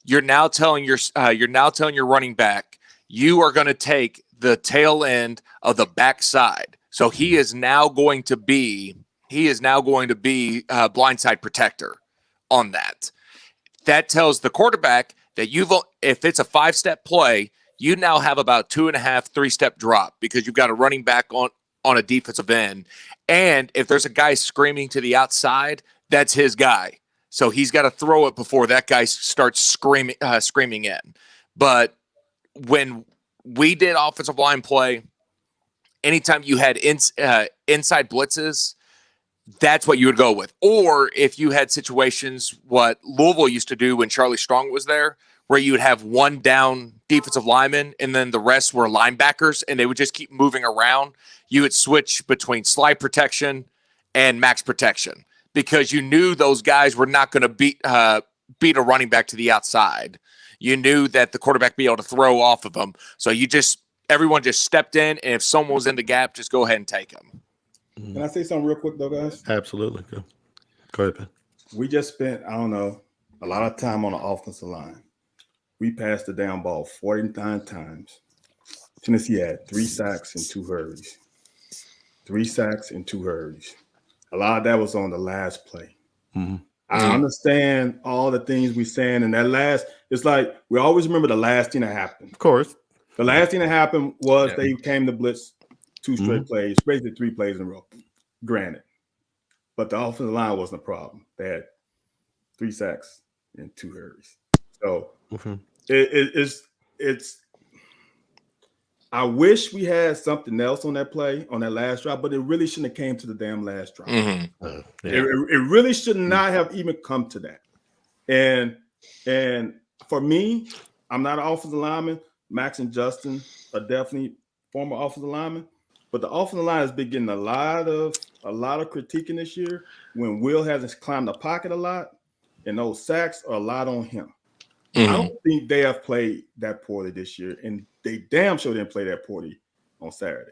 You're now telling your running back, you are going to take the tail end of the backside. So he is now going to be blindside protector on that. That tells the quarterback that if it's a 5-step play, you now have about 2.5, 3-step drop, because you've got a running back on a defensive end. And if there's a guy screaming to the outside, that's his guy. So he's got to throw it before that guy starts screaming in. But when we did offensive line play, anytime you had inside blitzes, that's what you would go with. Or if you had situations, what Louisville used to do when Charlie Strong was there, where you would have one down defensive lineman and then the rest were linebackers, and they would just keep moving around. You would switch between slide protection and max protection, because you knew those guys were not going to beat a running back to the outside. You knew that the quarterback be able to throw off of them. So everyone just stepped in, and if someone was in the gap, just go ahead and take them. Can I say something real quick though, guys? Absolutely. Go ahead, Ben. We just spent, a lot of time on the offensive line. We passed the down ball 49 times. Tennessee had 3 sacks and 2 hurries. 3 sacks and 2 hurries. A lot of that was on the last play. I understand all the things we're saying, and it's like we always remember the last thing that happened. Of course. The last thing that happened was they came to blitz 2 straight plays, basically 3 plays in a row. Granted. But the offensive line wasn't a problem. They had 3 sacks and 2 hurries. So it's I wish we had something else on that play, on that last drive, but it really shouldn't have came to the damn last drive. It really should not have even come to that. And for me, I'm not an offensive lineman. Max and Justin are definitely former offensive linemen, but the offensive line has been getting a lot of critiquing this year when Will hasn't climbed the pocket a lot, and those sacks are a lot on him. I don't think they have played that poorly this year, and they damn sure didn't play that poorly on Saturday.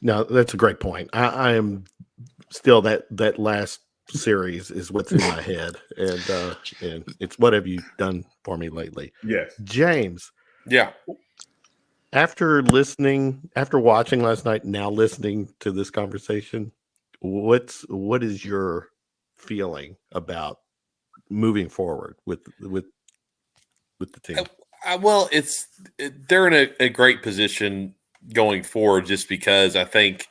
No, that's a great point. I am still that last series is what's in my head, and it's what have you done for me lately, Yes. James? Yeah. After watching last night, now listening to this conversation, what is your feeling about moving forward with the team? Well, they're in a great position going forward, just because I think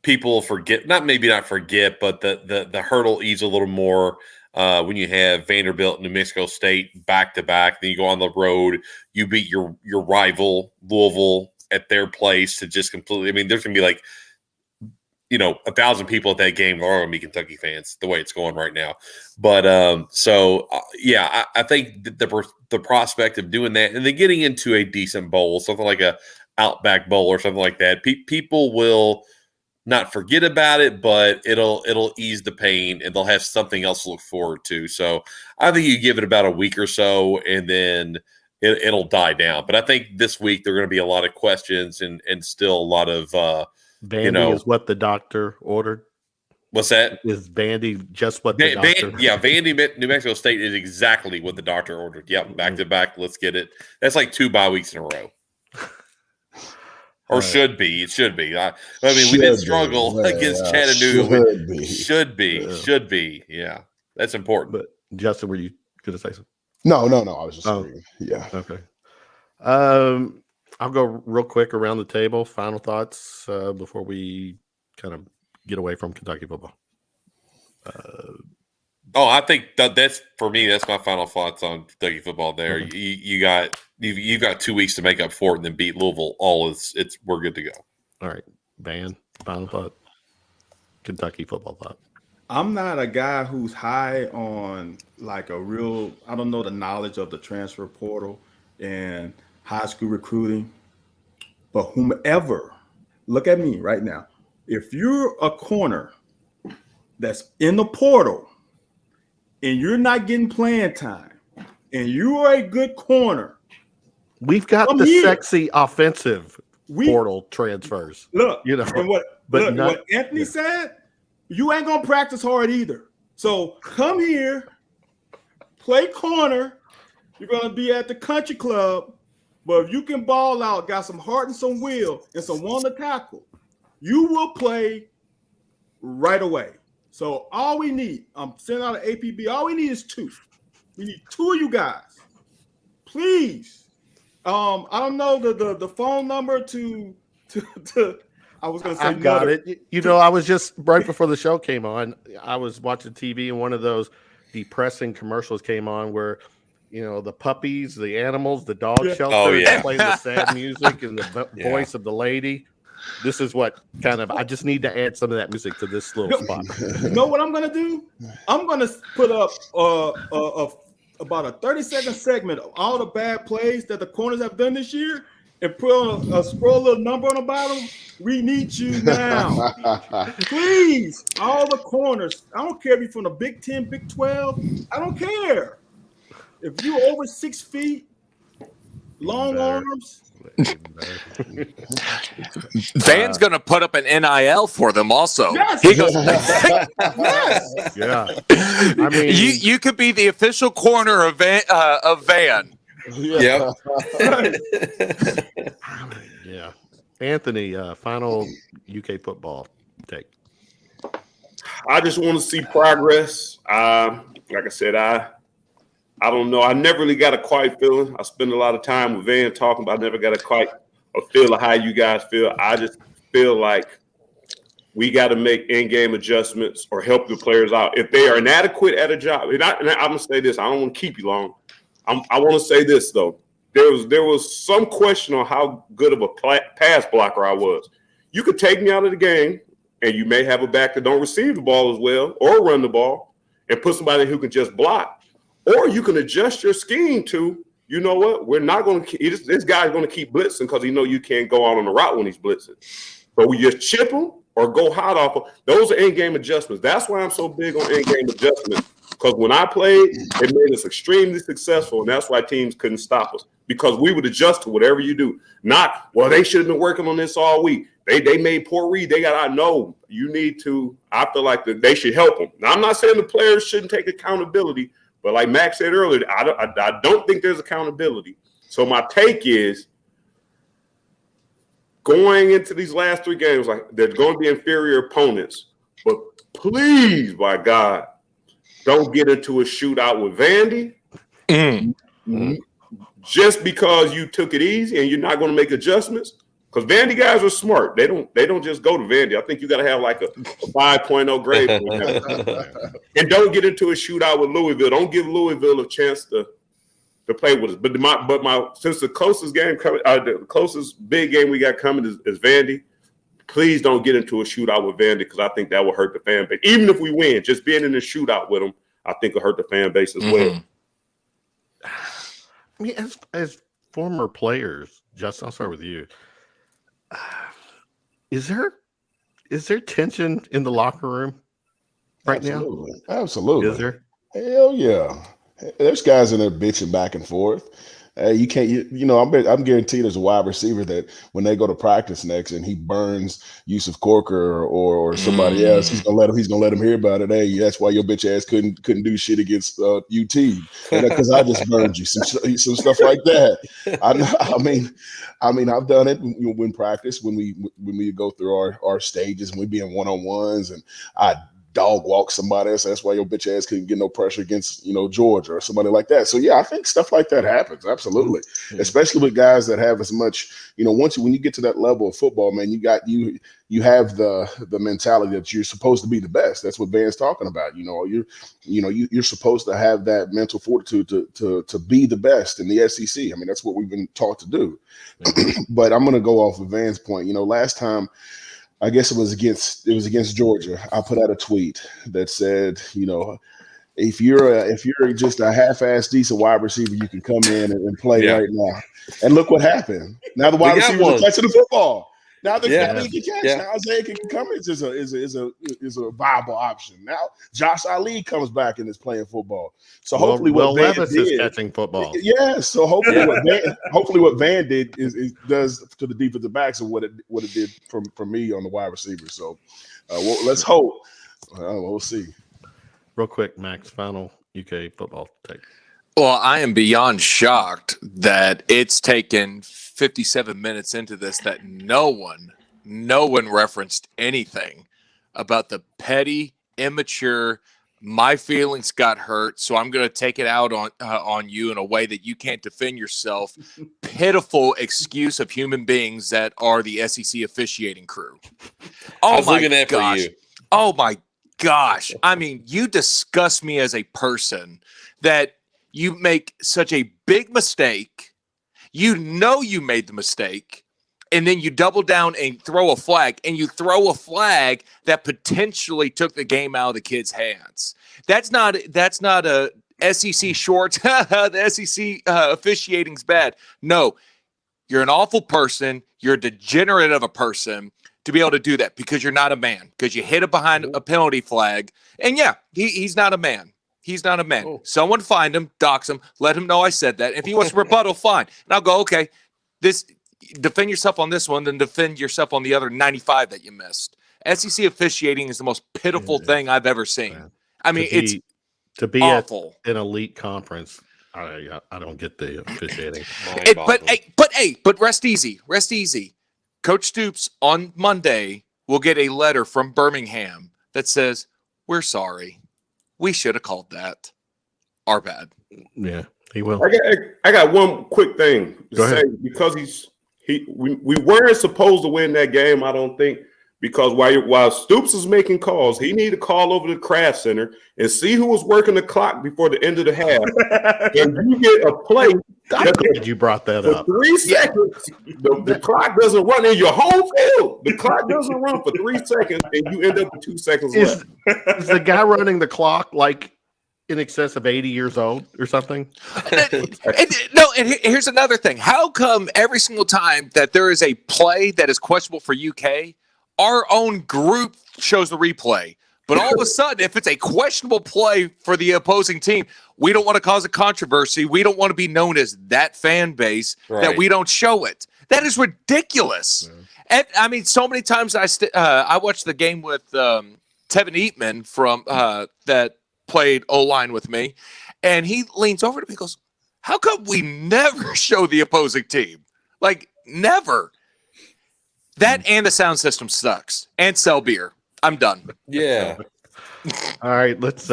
people forget, not forget, but the hurdle ease a little more when you have Vanderbilt and New Mexico State back to back. Then you go on the road, you beat your rival Louisville at their place to just completely. I mean, there's gonna be like 1,000 people at that game. They're all gonna be Kentucky fans the way it's going right now. But I think the prospect of doing that and then getting into a decent bowl, something like a Outback Bowl or something like that, people will not forget about it, but it'll ease the pain and they'll have something else to look forward to. So I think you give it about a week or so and then it'll die down. But I think this week there are going to be a lot of questions and still a lot of Bandy is what the doctor ordered. What's that? Is Bandy just what the doctor? Vandy, New Mexico State is exactly what the doctor ordered. Yep, back to back. Let's get it. That's like 2 bye weeks in a row. Or should be. It should be. I mean, we did struggle against Chattanooga. Should be. Yeah, that's important. But Justin, were you going to say something? No. I was just agreeing. Yeah. Okay. I'll go real quick around the table. Final thoughts before we kind of get away from Kentucky football. I think that's for me. That's my final thoughts on Kentucky football. There, okay. You've got 2 weeks to make up for it, and then beat Louisville. We're good to go. All right, Van. Final thought. Kentucky football thought. I'm not a guy who's high on like a real. I don't know the knowledge of the transfer portal and high school recruiting, but whomever, look at me right now. If you're a corner that's in the portal and you're not getting playing time and you are a good corner, we've got sexy offensive portal transfers. Look, and what Anthony said, you ain't gonna practice hard either. So come here, play corner. You're gonna be at the country club. But if you can ball out, got some heart and some will and some want to tackle, you will play right away. So all we need, I'm sending out an APB. All we need is 2. We need 2 of you guys, please. I don't know the phone number to. I was going to say I've got it. I was just right before the show came on. I was watching TV and one of those depressing commercials came on where. The puppies, the animals, the dog shelter, playing the sad music and the voice of the lady. This is what I just need to add some of that music to this little spot. You know what I'm going to do? I'm going to put up about a 30-second segment of all the bad plays that the corners have done this year and put on a scroll little number on the bottom. We need you now. Please, all the corners. I don't care if you're from the Big 10, Big 12. I don't care. If you're over 6 feet, long arms. Van's going to put up an NIL for them also. Yes. He goes, yes. Yeah. I mean, you could be the official corner of Van. Yeah. Yeah. Anthony, final UK football take. I just want to see progress. Like I said, I don't know. I never really got a quiet feeling. I spend a lot of time with Van talking, but I never got a feel of how you guys feel. I just feel like we got to make in-game adjustments or help the players out. If they are inadequate at a job, and I'm going to say this. I don't want to keep you long. I want to say this, though. There was some question on how good of a pass blocker I was. You could take me out of the game, and you may have a back that don't receive the ball as well or run the ball and put somebody who can just block. Or you can adjust your scheme to, you know what, we're not going to – this guy's going to keep blitzing because you can't go out on the route when he's blitzing. But we just chip him or go hot off him. Those are in-game adjustments. That's why I'm so big on in-game adjustments, Because when I played, it made us extremely successful, and that's why teams couldn't stop us, because we would adjust to whatever you do. Not, well, they should have been working on this all week. They made poor read. I know you need to. I feel like they should help them. Now, I'm not saying the players shouldn't take accountability, but like Max said earlier, I don't think there's accountability. So my take is, going into these last 3 games, like, there's going to be inferior opponents, but please, by God, don't get into a shootout with Vandy. Just because you took it easy and you're not going to make adjustments. Because Vandy guys are smart. They don't just go to Vandy. I think you got to have like a 5.0 grade. And don't get into a shootout with Louisville. Don't give Louisville a chance to play with us. But my since the closest game coming, the closest big game we got coming is Vandy. Please don't get into a shootout with Vandy, because I think that will hurt the fan base. Even if we win, just being in a shootout with them, I think will hurt the fan base as well. I mean, as former players, Justin, I'll start with you. Is there tension in the locker room right now? Absolutely. Is there? Hell yeah. There's guys in there bitching back and forth. You can't, I'm guaranteed there's a wide receiver that when they go to practice next and he burns Yusuf Corker or somebody else, he's gonna let him hear about it. Hey, that's why your bitch ass couldn't do shit against UT, because I just burned you, some stuff like that. I mean, I've done it when practice, when we go through our stages and we be in one-on-ones, and I dog walk somebody else. That's why your bitch ass couldn't get no pressure against, Georgia or somebody like that. So yeah, I think stuff like that happens. Absolutely. Mm-hmm. Especially with guys that have as much, when you get to that level of football, man, you have the mentality that you're supposed to be the best. That's what Van's talking about. You're supposed to have that mental fortitude to be the best in the SEC. I mean, that's what we've been taught to do. Mm-hmm. But I'm going to go off of Van's point. Last time, I guess it was against Georgia, I put out a tweet that said, if you're just a half-ass decent wide receiver, you can come in and play right now. And look what happened. Now the wide receivers are catching the football. Now he can catch. Now Isaiah can come in is a viable option. Now Josh Ali comes back and is playing football. So hopefully what Van Levis did, is catching football. Yeah. So hopefully what Van did is does to the defensive backs and what it did from me on the wide receiver. So let's hope. We'll see. Real quick, Max, final UK football take. Well, I am beyond shocked that it's taken 57 minutes into this that no one referenced anything about the petty, immature, my feelings got hurt, so I'm going to take it out on you in a way that you can't defend yourself. Pitiful excuse of human beings that are the SEC officiating crew. I was looking at gosh. for you. Oh my gosh. I mean, you disgust me as a person that you make such a big mistake. You made the mistake, and then you double down and throw a flag, and you throw a flag that potentially took the game out of the kid's hands. That's not a SEC short. The SEC officiating's bad. No, you're an awful person. You're a degenerate of a person to be able to do that, because you're not a man, because you hit it behind a penalty flag. And yeah, he's not a man. He's not a man. Someone find him, dox him, let him know I said that. If he wants to rebuttal, fine. And I'll go, okay, defend yourself on this one, then defend yourself on the other 95 that you missed. SEC officiating is the most pitiful thing I've ever seen. Man. I mean, it's awful. At an elite conference, I don't get the officiating. But rest easy. Rest easy. Coach Stoops on Monday will get a letter from Birmingham that says, "We're sorry. We should have called that. Our bad." Yeah, he will. I got one quick thing to say, because we weren't supposed to win that game, I don't think, because while Stoops is making calls, he needed to call over to the Kraft Center and see who was working the clock before the end of the half. And you get a play. I'm glad you brought that up. 3 seconds, the clock doesn't run in your home field. The clock doesn't run for 3 seconds, and you end up with 2 seconds left. Is the guy running the clock like in excess of 80 years old or something? And here's another thing. How come every single time that there is a play that is questionable for UK, our own group shows the replay? But all of a sudden, if it's a questionable play for the opposing team, we don't want to cause a controversy. We don't want to be known as that fan base that we don't show it. That is ridiculous. Yeah. And I mean, so many times I watched the game with Tevin Eatman from that played O-line with me, and he leans over to me and goes, "How come we never show the opposing team? Like, never." That and the sound system sucks. And sell beer. I'm done. Yeah. All right, let's.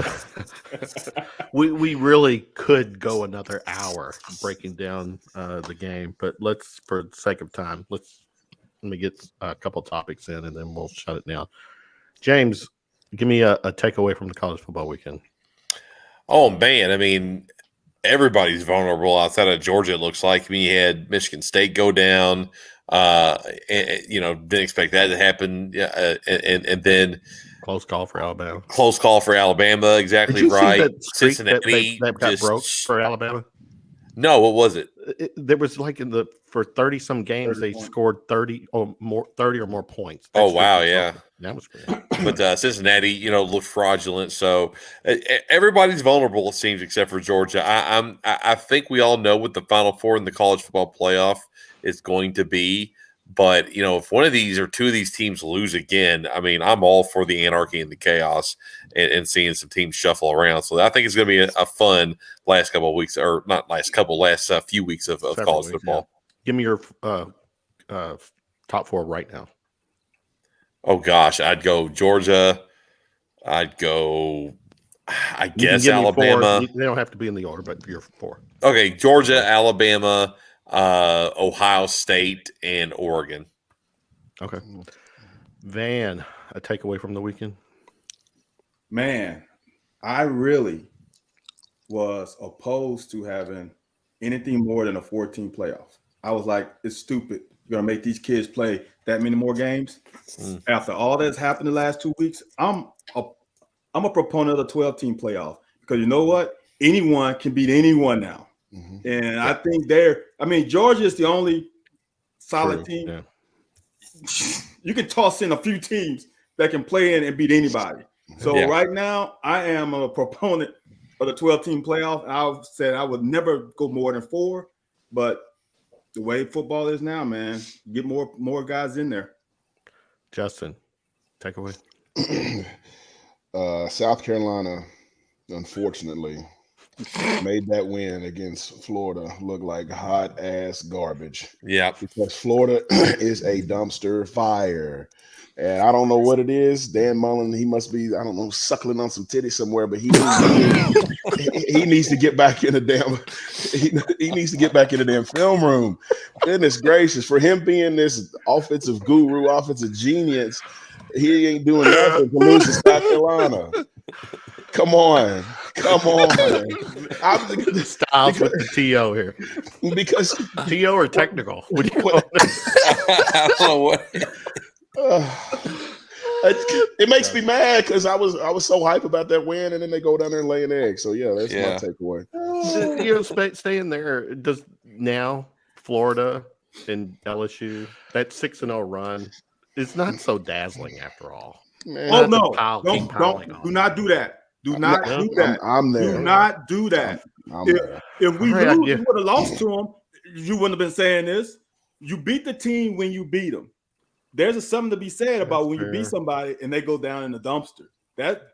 We really could go another hour breaking down the game, but let's, for the sake of time, let me get a couple topics in, and then we'll shut it down. James, give me a takeaway from the college football weekend. Oh man, I mean, everybody's vulnerable outside of Georgia. It looks like. I mean, you had Michigan State go down. And, didn't expect that to happen. And then close call for Alabama. Close call for Alabama. Exactly right. Cincinnati that got broke for Alabama. No, what was it? There was like for 30 some games they scored 30 or more points. Oh wow, yeah, that was great. But Cincinnati, looked fraudulent. So everybody's vulnerable, it seems, except for Georgia. I think we all know what the Final Four in the college football playoff is going to be. But, if one of these or two of these teams lose again, I mean, I'm all for the anarchy and the chaos and seeing some teams shuffle around. So I think it's going to be a fun last couple of weeks, or not last couple, last few weeks of college football. Yeah. Give me your top four right now. Oh, gosh. I'd go Georgia. I'd go, I guess, Alabama. They don't have to be in the order, but your four. Okay, Georgia, Alabama, Ohio State, and Oregon. Okay. Van, a takeaway from the weekend? Man, I really was opposed to having anything more than a 14 playoff. I was like, it's stupid. You're going to make these kids play that many more games? After all that's happened the last 2 weeks, I'm a proponent of the 12-team playoff, because you know what? Anyone can beat anyone now. Mm-hmm. And I think Georgia is the only solid team. Yeah. You can toss in a few teams that can play in and beat anybody. So right now, I am a proponent of the 12-team playoff. I said I would never go more than 4, but the way football is now, man, get more guys in there. Justin, takeaway. South Carolina, unfortunately, made that win against Florida look like hot ass garbage. Yeah, because Florida is a dumpster fire, and I don't know what it is. Dan Mullen, he must be, I don't know, suckling on some titty somewhere, but he needs to get back in the damn. He needs to get back in the damn film room. Goodness gracious, for him being this offensive guru, offensive genius, he ain't doing nothing to lose to South Carolina. Come on. Styles with the TO here. Because TO or technical? I don't know what. It makes me mad because I was so hype about that win, and then they go down there and lay an egg. So that's my takeaway. Staying there. Does now Florida and LSU, that 6-0 run is not so dazzling after all. Man, oh no! Do not do that. Do not do that. I'm there. Do not do that. If we lose, you would have lost to them. You wouldn't have been saying this. You beat the team when you beat them. There's something to be said about when you beat somebody and they go down in the dumpster. That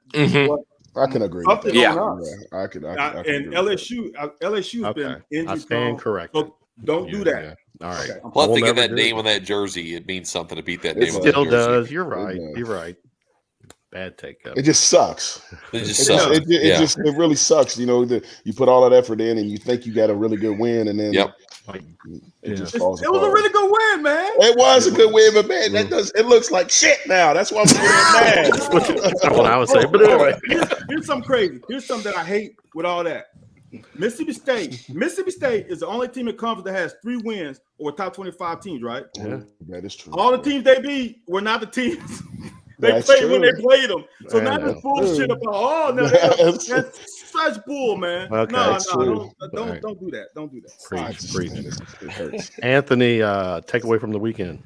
I can agree. I can. And LSU has been injured. I stand corrected. So don't do that. Yeah. All right. Okay. Plus, think of that name on that jersey. It means something to beat that name. It still does. You're right. You're right. Bad take up. It just sucks. It really sucks. You put all that effort in, and you think you got a really good win, and then it just falls apart. It was a really good win, man. It was a good win, but man, it looks like shit now. That's why I'm getting mad. That's what I would say. But anyway, here's something crazy. Here's something that I hate with all that. Mississippi State is the only team in conference that has 3 wins over top 25 teams, right? Yeah, that is true. All the teams they beat were not the teams they played when they played them. So not this bullshit about that's such bull, man. Okay, don't do that. Don't do that. Preach. It hurts. Anthony, take away from the weekend.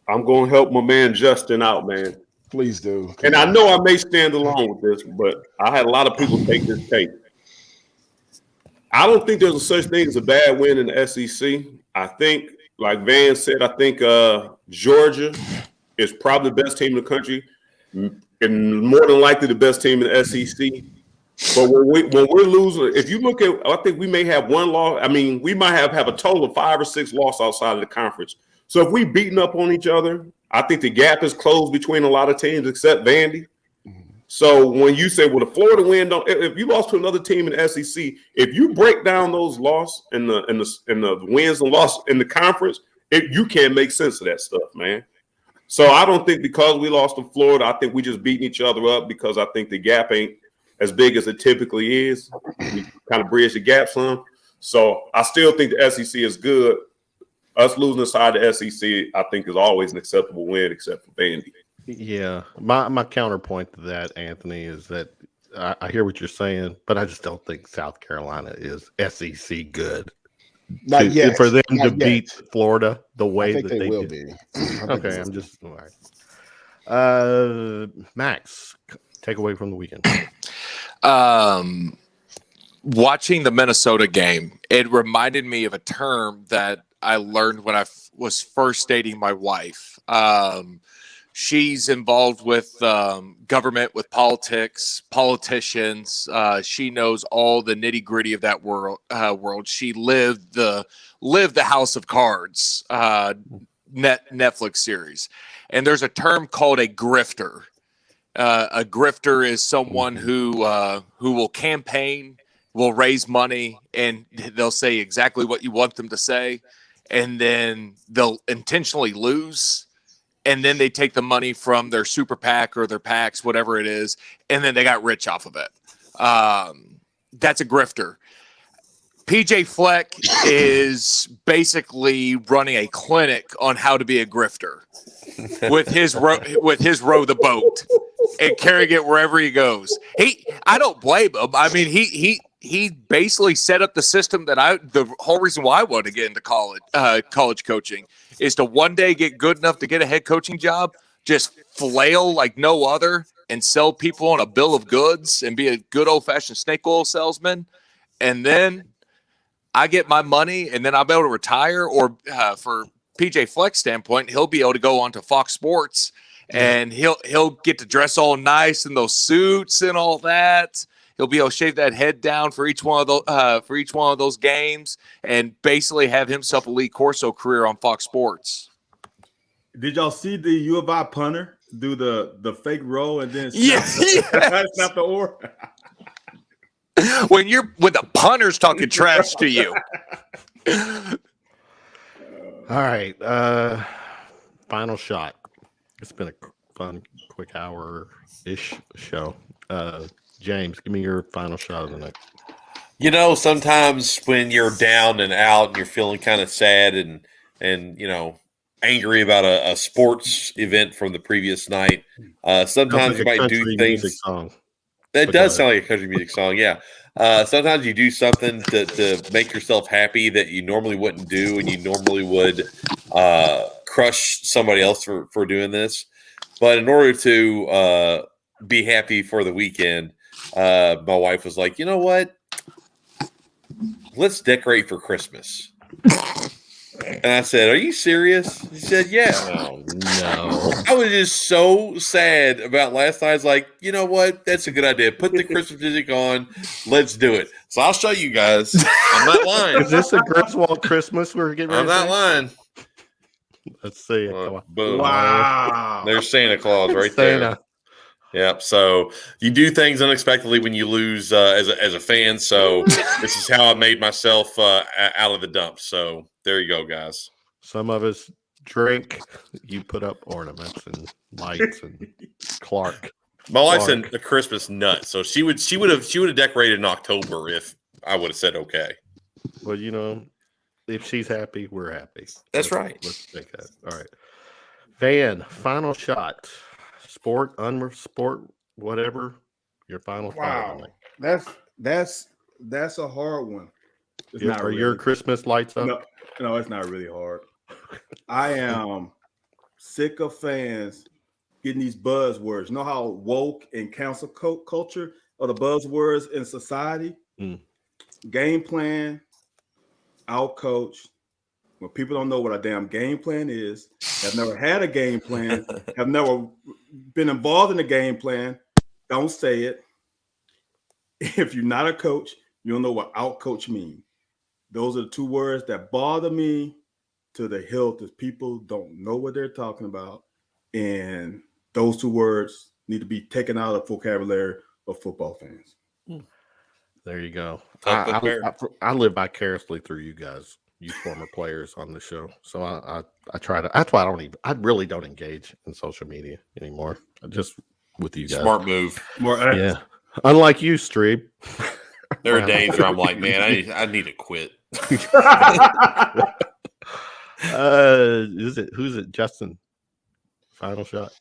I'm going to help my man Justin out, man. Please do. And I know I may stand alone with this, but I had a lot of people take this tape. I don't think there's a such thing as a bad win in the SEC. I think, like Van said, I think Georgia is probably the best team in the country, and more than likely the best team in the SEC. But when we're losing, if you look at, I think we may have one loss. I mean, we might have a total of 5 or 6 losses outside of the conference. So if we beating up on each other, I think the gap is closed between a lot of teams except Vandy. So when you say, well, the Florida win, if you lost to another team in the SEC, if you break down those losses and the wins and losses in the conference, you can't make sense of that stuff, man. So I don't think because we lost to Florida, I think we just beating each other up because I think the gap ain't as big as it typically is. We kind of bridge the gap some. So I still think the SEC is good. Us losing inside the SEC, I think, is always an acceptable win, except for Vandy. Yeah, my counterpoint to that, Anthony, is that I hear what you're saying, but I just don't think South Carolina is SEC good. Not yet. For them Not to yet. beat Florida the way I think that they will did. be. Okay, I'm just all right. Max, take away from the weekend. Watching the Minnesota game, it reminded me of a term that I learned when I was first dating my wife. She's involved with government, with politics, politicians. She knows all the nitty gritty of that world. She lived the House of Cards Netflix series, and there's a term called a grifter. A grifter is someone who will campaign, will raise money, and they'll say exactly what you want them to say, and then they'll intentionally lose. And then they take the money from their super PAC or their PACs, whatever it is, and then they got rich off of it. That's a grifter. PJ Fleck is basically running a clinic on how to be a grifter with his row the boat and carrying it wherever he goes. I don't blame him. I mean, he basically set up the system that the whole reason why I wanted to get into college coaching is to one day get good enough to get a head coaching job, just flail like no other and sell people on a bill of goods and be a good old fashioned snake oil salesman. And then I get my money and then I'll be able to retire, or for PJ Fleck's standpoint, he'll be able to go on to Fox Sports and he'll get to dress all nice in those suits and all that. He'll be able to shave that head down for each one of those games, and basically have himself a Lee Corso career on Fox Sports. Did y'all see the U of I punter do the fake roll and then snap the oar? When the punter's talking trash to you. All right, final shot. It's been a fun, quick hour-ish show. James, give me your final shot of the night. You know, sometimes when you're down and out and you're feeling kind of sad and you know, angry about a sports event from the previous night, sometimes you might do things. That does sound like a country music song, yeah. Sometimes you do something to make yourself happy that you normally wouldn't do, and you normally would crush somebody else for doing this. But in order to be happy for the weekend, my wife was like, you know what? Let's decorate for Christmas. And I said, are you serious? She said, yeah. Oh, no. I was just so sad about last night. I was like, you know what? That's a good idea. Put the Christmas music on. Let's do it. So I'll show you guys. I'm not lying. Is this a Griswold Christmas we're getting ready? I'm not lying. Let's see. Boom. Wow. There's Santa Claus right there. Yep. So you do things unexpectedly when you lose as a fan. So this is how I made myself out of the dumps. So there you go, guys. Some of us drink. You put up ornaments and lights and Clark. My wife's a Christmas nut, so she would have decorated in October if I would have said okay. Well, you know, if she's happy, we're happy. That's right. Let's take that. All right, Van. Final shot. Sport, unsport, whatever. Your final Wow. thought. That's a hard one. It's not Are really. your Christmas lights up? No, it's not really hard. I am sick of fans getting these buzzwords. You know how woke and cancel culture are the buzzwords in society? Game plan, out coach. When people don't know what a damn game plan is, have never had a game plan, have never been involved in a game plan, don't say it. If you're not a coach, you don't know what out coach means. Those are the two words that bother me to the hilt, is people don't know what they're talking about. And those two words need to be taken out of the vocabulary of football fans. There you go. Tough but fair. I live vicariously through you guys, you former players on the show. So I try to. That's why I really don't engage in social media anymore. Just with you guys. Smart move. Yeah. Unlike you, Streeb. There are days where I'm like, man, I need to quit. Who's it? Justin. Final shot.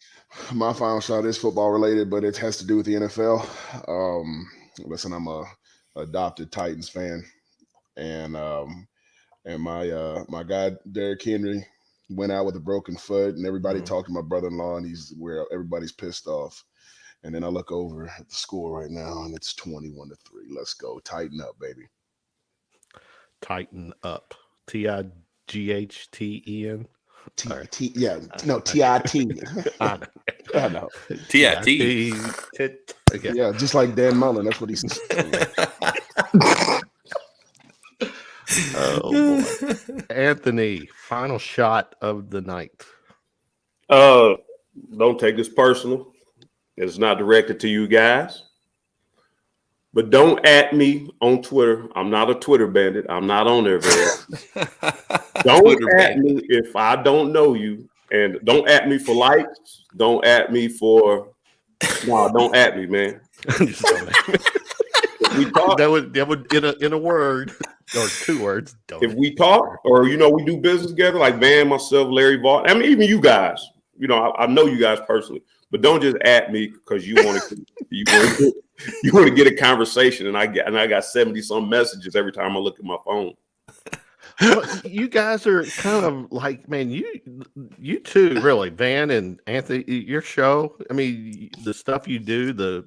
My final shot is football related, but it has to do with the NFL. Listen, I'm a adopted Titans fan, and my guy Derrick Henry went out with a broken foot, and everybody talked to my brother-in-law, and he's where everybody's pissed off. And then I look over at the score right now, and it's 21-3. Let's go, tighten up, baby. Tighten up. TIGHTEN. Yeah, no, TIT. I know. TIT. Okay. Yeah, just like Dan Mullen. That's what he's saying. Oh boy. Anthony, final shot of the night. Don't take this personal. It's not directed to you guys. But don't at me on Twitter. I'm not a Twitter bandit. I'm not on there very often. Don't at me if I don't know you. And don't at me for likes. Don't at me for don't at me, man. If we talk, that would in a word or two words. Don't. If we talk or we do business together, like Van, myself, Larry Vaught, I mean even you guys, I know you guys personally, but don't just at me because you want to get a conversation, and I got 70 some messages every time I look at my phone. Well, you guys are kind of like, man, you two really, Van and Anthony, your show. I mean, the stuff you do, the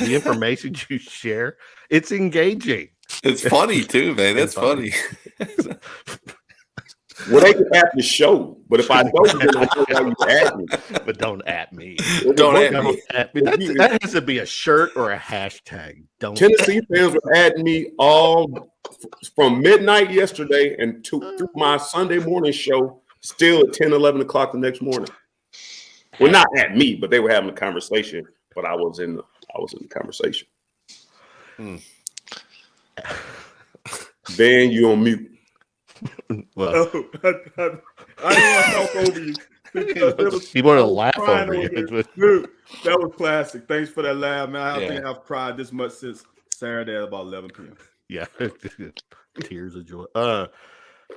information you share, it's engaging. It's funny too, man. That's funny. Well, they can at the show, but if I don't, then I know why you at me. But don't at me. Don't at me. That has to be a shirt or a hashtag. Don't. Tennessee fans were at me all from midnight yesterday and through my Sunday morning show, still at 10, 11 o'clock the next morning. Well, not at me, but they were having a conversation. But I was in the conversation. Van, you on mute. Well, I didn't want to talk over you. You want to laugh over you. Dude, that was classic. Thanks for that laugh, man. I don't think I've cried this much since Saturday at about 11 p.m. Yeah. Tears of joy.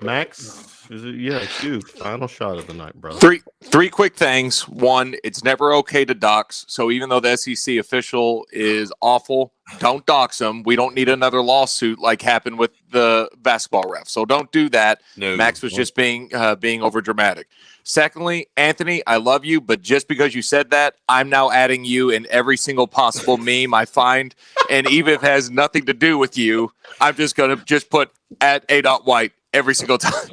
Max, it's you. Final shot of the night, bro. Three quick things. One, it's never okay to dox. So even though the SEC official is awful, don't dox him. We don't need another lawsuit like happened with the basketball ref. So don't do that. No. Max was just being over dramatic. Secondly, Anthony, I love you, but just because you said that, I'm now adding you in every single possible meme I find. And even if it has nothing to do with you, I'm just going to just put at A.White every single time.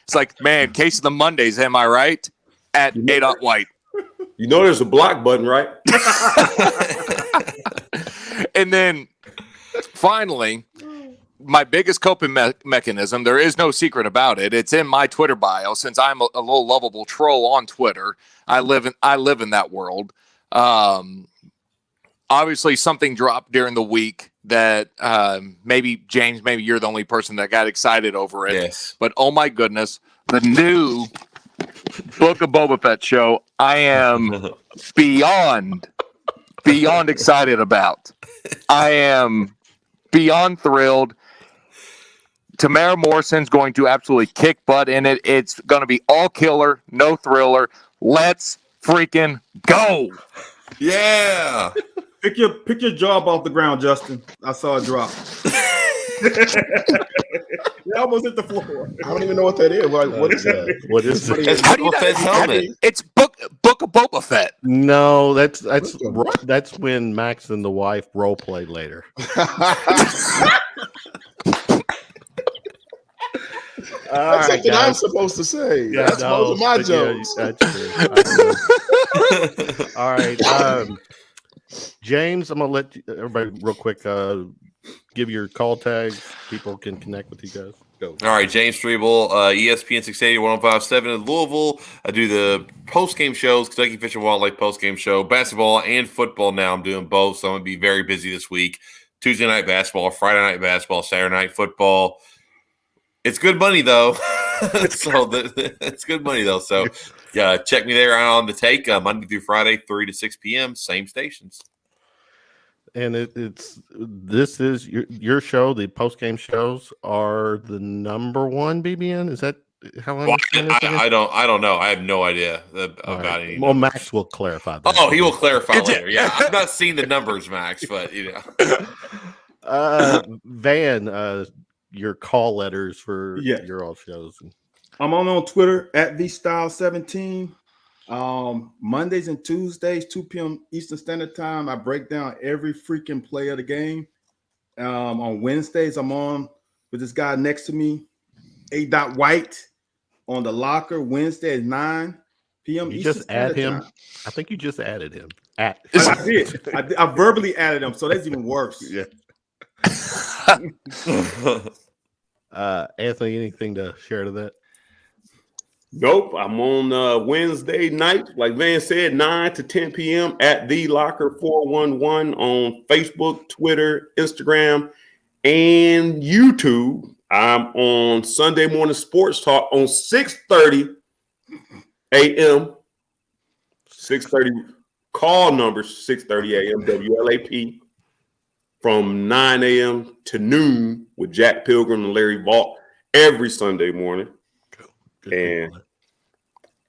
It's like, man, case of the Mondays, am I right? At A.White. You know there's a block button, right? And then finally, my biggest coping mechanism, there is no secret about it. It's in my Twitter bio. Since I'm a little lovable troll on Twitter, I live in that world. Obviously, something dropped during the week that maybe, James, maybe you're the only person that got excited over it. Yes. But oh my goodness, the new Book of Boba Fett show, I am beyond excited about. I am beyond thrilled. Tamara Morrison's going to absolutely kick butt in it. It's going to be all killer, no thriller. Let's freaking go. Yeah. Pick your job off the ground, Justin. I saw it drop. It almost hit the floor. I don't even know what that is. Like, what is that? What is it? That's Boba Fett's helmet. It's Book Book of Boba Fett. No, that's when Max and the wife role play later. That's something I'm supposed to say. Yeah, that's most of my jokes. Yeah, that's true. All right. James, I'm gonna let everybody real quick give your call tags. People can connect with you guys. Go. All right, James Strebel, ESPN 680 1057 in Louisville. I do the post-game shows, Kentucky Fish and Wildlife post-game show, basketball and football now. I'm doing both, so I'm going to be very busy this week. Tuesday night basketball, Friday night basketball, Saturday night football. It's good money, though. It's good money, though. So, yeah, check me there on the take Monday through Friday, 3 to 6 p.m., same stations. And this is your show. The post game shows are the number one BBN. Is that how long? I don't know. I have no idea about any. Well, Max will clarify that. Oh, he will clarify later. Yeah, I've not seen the numbers, Max, but Van, your call letters for your all shows. I'm on Twitter at vstyle17. Mondays and Tuesdays, 2 p.m. Eastern Standard Time, I break down every freaking play of the game. On Wednesdays, I'm on with this guy next to me, A. White, on the locker. Wednesday at 9 p.m. You Eastern just Standard add him. Time. I think you just added him. I did. I verbally added him, so that's even worse. Yeah. Anthony, anything to share to that? Nope. I'm on Wednesday night, like Van said, 9 to 10 p.m. at The Locker 411 on Facebook, Twitter, Instagram, and YouTube. I'm on Sunday morning sports talk on 6:30 a.m. 6:30 call numbers 6:30 a.m. WLAP from 9 a.m. to noon with Jack Pilgrim and Larry Vaught every Sunday morning. Good and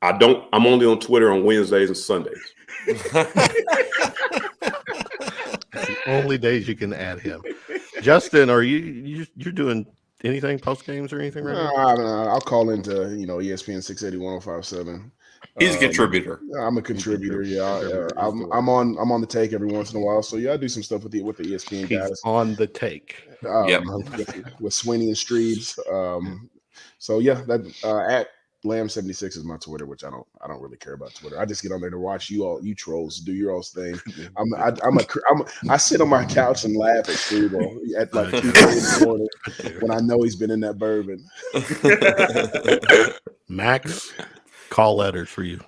I'm only on Twitter on Wednesdays and Sundays. The only days you can add him. Justin, are you're doing anything post games or anything right now? I'll call into ESPN 680 1057. He's a contributor. I'm a contributor. Yeah, I'm on the take every once in a while. So yeah, I do some stuff with the ESPN guys. He's on the take. With Sweeney and Streebs. So yeah, that at Lamb76 is my Twitter, which I don't really care about Twitter. I just get on there to watch you trolls do your own thing. I sit on my couch and laugh at Streebel at like 2 in the morning when I know he's been in that bourbon. Max, call letters for you.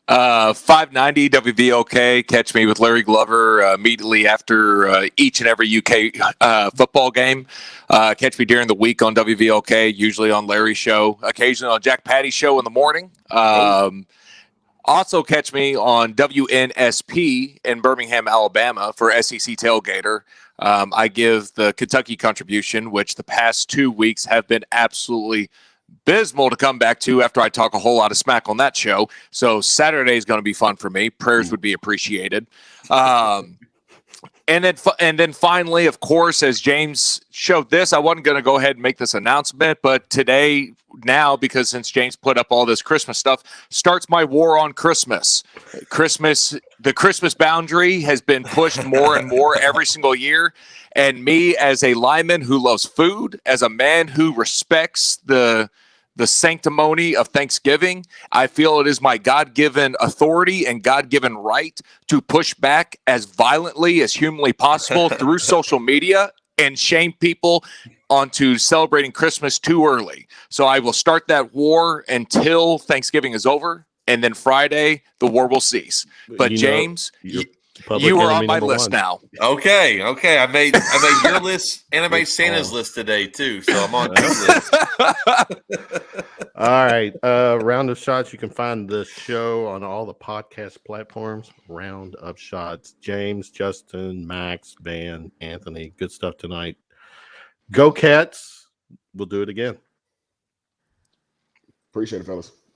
590 WVOK. Catch me with Larry Glover immediately after each and every UK football game. Catch me during the week on WVOK, usually on Larry's show, occasionally on Jack Patty's show in the morning. Also catch me on WNSP in Birmingham, Alabama for SEC Tailgater. I give the Kentucky contribution, which the past 2 weeks have been absolutely abysmal to come back to after I talk a whole lot of smack on that show. So Saturday is going to be fun for me. Prayers would be appreciated. And then finally, of course, as James showed this, I wasn't going to go ahead and make this announcement, but today, now, because since James put up all this Christmas stuff, starts my war on Christmas. The Christmas boundary has been pushed more and more every single year. And me, as a lineman who loves food, as a man who respects the sanctimony of Thanksgiving, I feel it is my God-given authority and God-given right to push back as violently as humanly possible through social media and shame people onto celebrating Christmas too early. So I will start that war until Thanksgiving is over, and then Friday the war will cease. But James, you are on my list now. Okay. I made your list and I made Santa's list today too. So I'm on two lists. All right. Round of Shots. You can find the show on all the podcast platforms. Round of Shots. James, Justin, Max, Van, Anthony. Good stuff tonight. Go Cats. We'll do it again. Appreciate it, fellas.